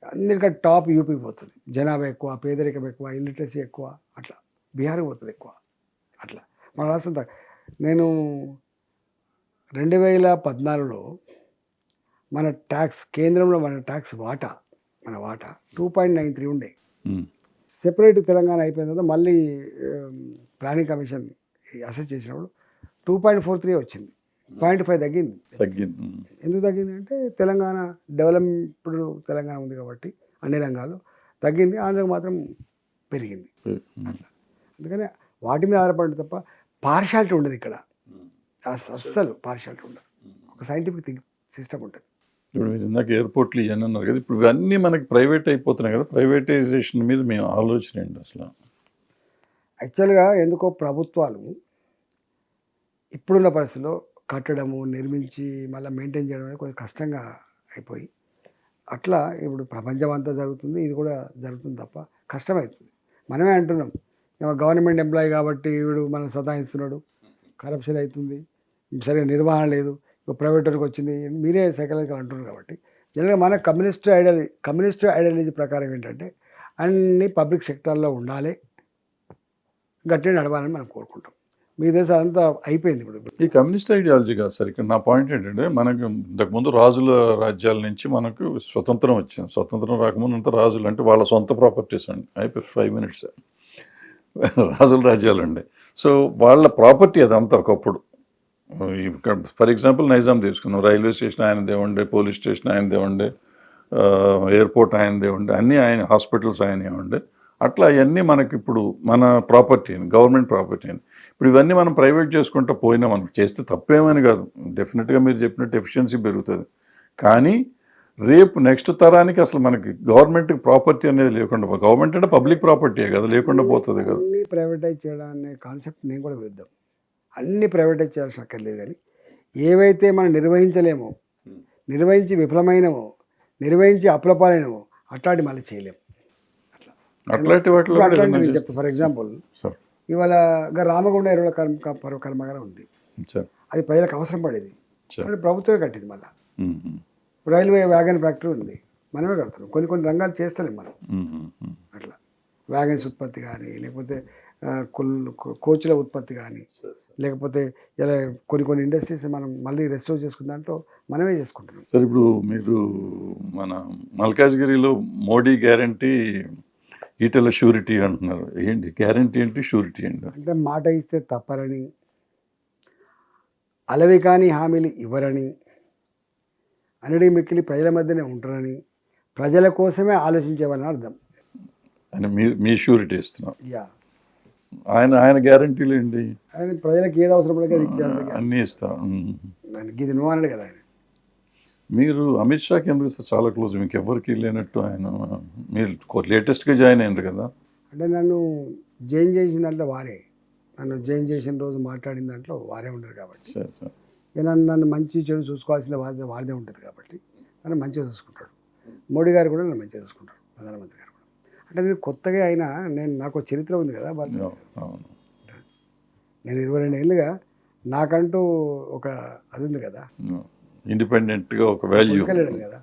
C: అన్నిటికంటే టాప్ యూపీకి పోతుంది. జనాభా ఎక్కువ, పేదరికం ఎక్కువ, ఇల్లిటరసీ ఎక్కువ, అట్లా బీహార్కి పోతుంది ఎక్కువ. అట్లా మన రాష్ట్రం నేను 2014లో మన ట్యాక్స్, కేంద్రంలో మన ట్యాక్స్ వాటా 2.93 ఉండే. సెపరేట్ తెలంగాణ అయిపోయిన తర్వాత మళ్ళీ ప్లానింగ్ కమిషన్ అసెస్ చేసినప్పుడు 2.43 వచ్చింది. 0.5 తగ్గింది. ఎందుకు తగ్గింది అంటే తెలంగాణ డెవలప్డ్ తెలంగాణ ఉంది కాబట్టి అన్ని రంగాల్లో తగ్గింది. ఆంధ్రకు మాత్రం పెరిగింది. అట్లా అందుకని వాటి మీద ఆధారపడి తప్ప పార్షాలిటీ ఉండదు ఇక్కడ. అస్సలు పార్షాలిటీ ఉండదు. ఒక సైంటిఫిక్ సిస్టమ్ ఉంటుంది.
B: ఇప్పుడు మీరు ఇందాక ఎయిర్పోర్ట్లు ఇవన్నీ అన్నారు కదా, ఇప్పుడు ఇవన్నీ మనకి ప్రైవేట్ అయిపోతున్నాయి కదా. ప్రైవేటైజేషన్ మీద మేము ఆలోచన ఏంటి అసలు?
C: యాక్చువల్గా ఎందుకో ప్రభుత్వాలు ఇప్పుడున్న పరిస్థితిలో కట్టడము, నిర్మించి మళ్ళీ మెయింటైన్ చేయడం అనేది కొంచెం కష్టంగా అయిపోయి, అట్లా ఇప్పుడు ప్రపంచం అంతా జరుగుతుంది, ఇది కూడా జరుగుతుంది తప్ప కష్టమవుతుంది. మనమే అంటున్నాం, గవర్నమెంట్ ఎంప్లాయీ కాబట్టి వీడు మనం సతాయిస్తున్నాడు, కరప్షన్ అవుతుంది, సరిగా నిర్వహణ లేదు, ప్రైవేట్ వాళ్ళకి వచ్చింది, మీరే సైకలాజికల్ అంటున్నారు. కాబట్టి జనరల్గా మన కమ్యూనిస్ట్ ఐడియాలజీ ప్రకారం ఏంటంటే అన్ని పబ్లిక్ సెక్టార్లో ఉండాలి, గట్టిగా నడవాలని మనం కోరుకుంటాం. మీ దేశం అంతా అయిపోయింది. ఇప్పుడు
B: ఈ కమ్యూనిస్ట్ ఐడియాలజీ కాదు సార్. ఇక్కడ నా పాయింట్ ఏంటంటే, మనకు ఇంతకుముందు రాజుల రాజ్యాల నుంచి మనకు స్వతంత్రం వచ్చింది. స్వతంత్రం రాకముందు అంతా రాజులు అంటే వాళ్ళ సొంత ప్రాపర్టీస్ అండి. అయిపోయి 5 minutes రాజుల రాజ్యాలు అండి. సో వాళ్ళ ప్రాపర్టీ అదంతా ఒకప్పుడు. ఫర్ ఎగ్జాంపుల్ నైజాం తీసుకున్నాం, రైల్వే స్టేషన్ ఆయనదే ఉండే, పోలీస్ స్టేషన్ ఆయనదే ఉండే, ఎయిర్పోర్ట్ ఆయనదే ఉండే, అన్నీ ఆయన, హాస్పిటల్స్ ఆయనే ఉండే. అట్లా అవన్నీ మనకి ఇప్పుడు మన ప్రాపర్టీ, గవర్నమెంట్ ప్రాపర్టీ అని. ఇప్పుడు ఇవన్నీ మనం ప్రైవేట్ చేసుకుంటూ పోయినా మనకు చేస్తే తప్పేమని కాదు. డెఫినెట్గా మీరు చెప్పినట్టు ఎఫిషియన్సీ పెరుగుతుంది. కానీ రేపు నెక్స్ట్ తరానికి అసలు మనకి గవర్నమెంట్ ప్రాపర్టీ అనేది లేకుండా, గవర్నమెంట్ అంటే పబ్లిక్ ప్రాపర్టీయే కదా, లేకుండా పోతుంది కదా.
C: అన్ని ప్రైవేటైజ్ చేయడం అనే కాన్సెప్ట్ నేను కూడా విద్దాం. అన్ని ప్రైవేటైజ్ చేయాల్సిన అక్కర్లేదు. కానీ ఏవైతే మనం నిర్వహించలేమో, నిర్వహించి విఫలమైనమో, నిర్వహించి అప్పులపాలైన అట్లాంటి మళ్ళీ చేయలేం.
B: అట్లాంటి వాటిలో కూడా
C: అట్లాంటి
B: ఏదైనా
C: నేను చెప్తాను. ఫర్ ఎగ్జాంపుల్
B: సార్
C: ఇవాళ రామగుండ ఎరువుల కర్మాగారం ఉంది.
B: సార్
C: అది ప్రజలకు అవసరం పడేది,
B: సార్
C: మళ్ళీ ప్రభుత్వమే కట్టింది. మళ్ళీ
B: మ్మ్, మ్మ్,
C: రైల్వే వ్యాగన్ ఫ్యాక్టరీ ఉంది, మనమే కడుతున్నాం. కొన్ని రంగాలు చేస్తలేం మనం.
B: మ్మ్, మ్మ్.
C: అట్లా వ్యాగన్స్ ఉత్పత్తి కానీ, లేకపోతే కోచ్ల ఉత్పత్తి కానీ, లేకపోతే ఇలా కొన్ని ఇండస్ట్రీస్ మనం మళ్ళీ రెస్టోర్ చేసుకున్న దాంట్లో మనమే చేసుకుంటున్నాం.
B: సార్ ఇప్పుడు మీరు మన మల్కాజ్గిరిలో మోడీ గ్యారంటీ ఈటెల షూరిటీ అంటున్నారు. ఏంటి గ్యారంటీ ఏంటి, షూరిటీ ఏంటి?
C: అంటే మాట ఇస్తే తప్పరని, అలవి కాని హామీలు ఇవ్వరని, అనడి మిక్కిలి ప్రజల మధ్యనే ఉంటారని, ప్రజల కోసమే ఆలోచించేవాళ్ళని అర్థం.
B: అని మీ షూరిటీ ఇస్తున్నారు.
C: యా,
B: ఆయన గ్యారంటీలు ఏంటి?
C: ఆయన ప్రజలకు ఏది అవసరం పడితే అది ఇచ్చారు.
B: అన్నీ ఇస్తాం.
C: దానికి ఇది నువ్వు అన్నాడు కదా ఆయన.
B: మీరు అమిత్ షాకి ఎందుకు సార్ చాలా క్లోజ్? మీకు ఎవరికి లేనట్టు ఆయన. మీరు లేటెస్ట్గా జాయిన్ అయ్యారు కదా.
C: అంటే నన్ను జాయిన్ చేసిన దాంట్లో వారే, నన్ను జాయిన్ చేసిన రోజు మాట్లాడిన దాంట్లో వారే ఉండరు కాబట్టి,
B: సార్ సార్
C: ఇక నన్ను మంచి చెడు చూసుకోవాల్సిన వారిదే ఉంటుంది కాబట్టి నన్ను మంచిగా చూసుకుంటాడు. మోడీ గారు కూడా నన్ను మంచిగా చూసుకుంటారు, ప్రధానమంత్రి గారు కూడా. అంటే నేను కొత్తగా అయినా నాకు చరిత్ర ఉంది కదా.
B: అవును.
C: నేను 22 ఏళ్ళుగా నాకంటూ ఒక అది ఉంది కదా,
B: ఇండిపెండెంట్గా ఒక వాల్యూ
C: వెళ్ళడం కదా.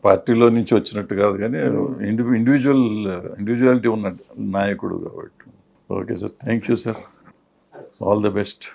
B: పార్టీలో నుంచి వచ్చినట్టు కాదు కానీ ఇండివిజువాలిటీ ఉన్న నాయకుడు కాబట్టి. Okay sir, thank you sir, all the best.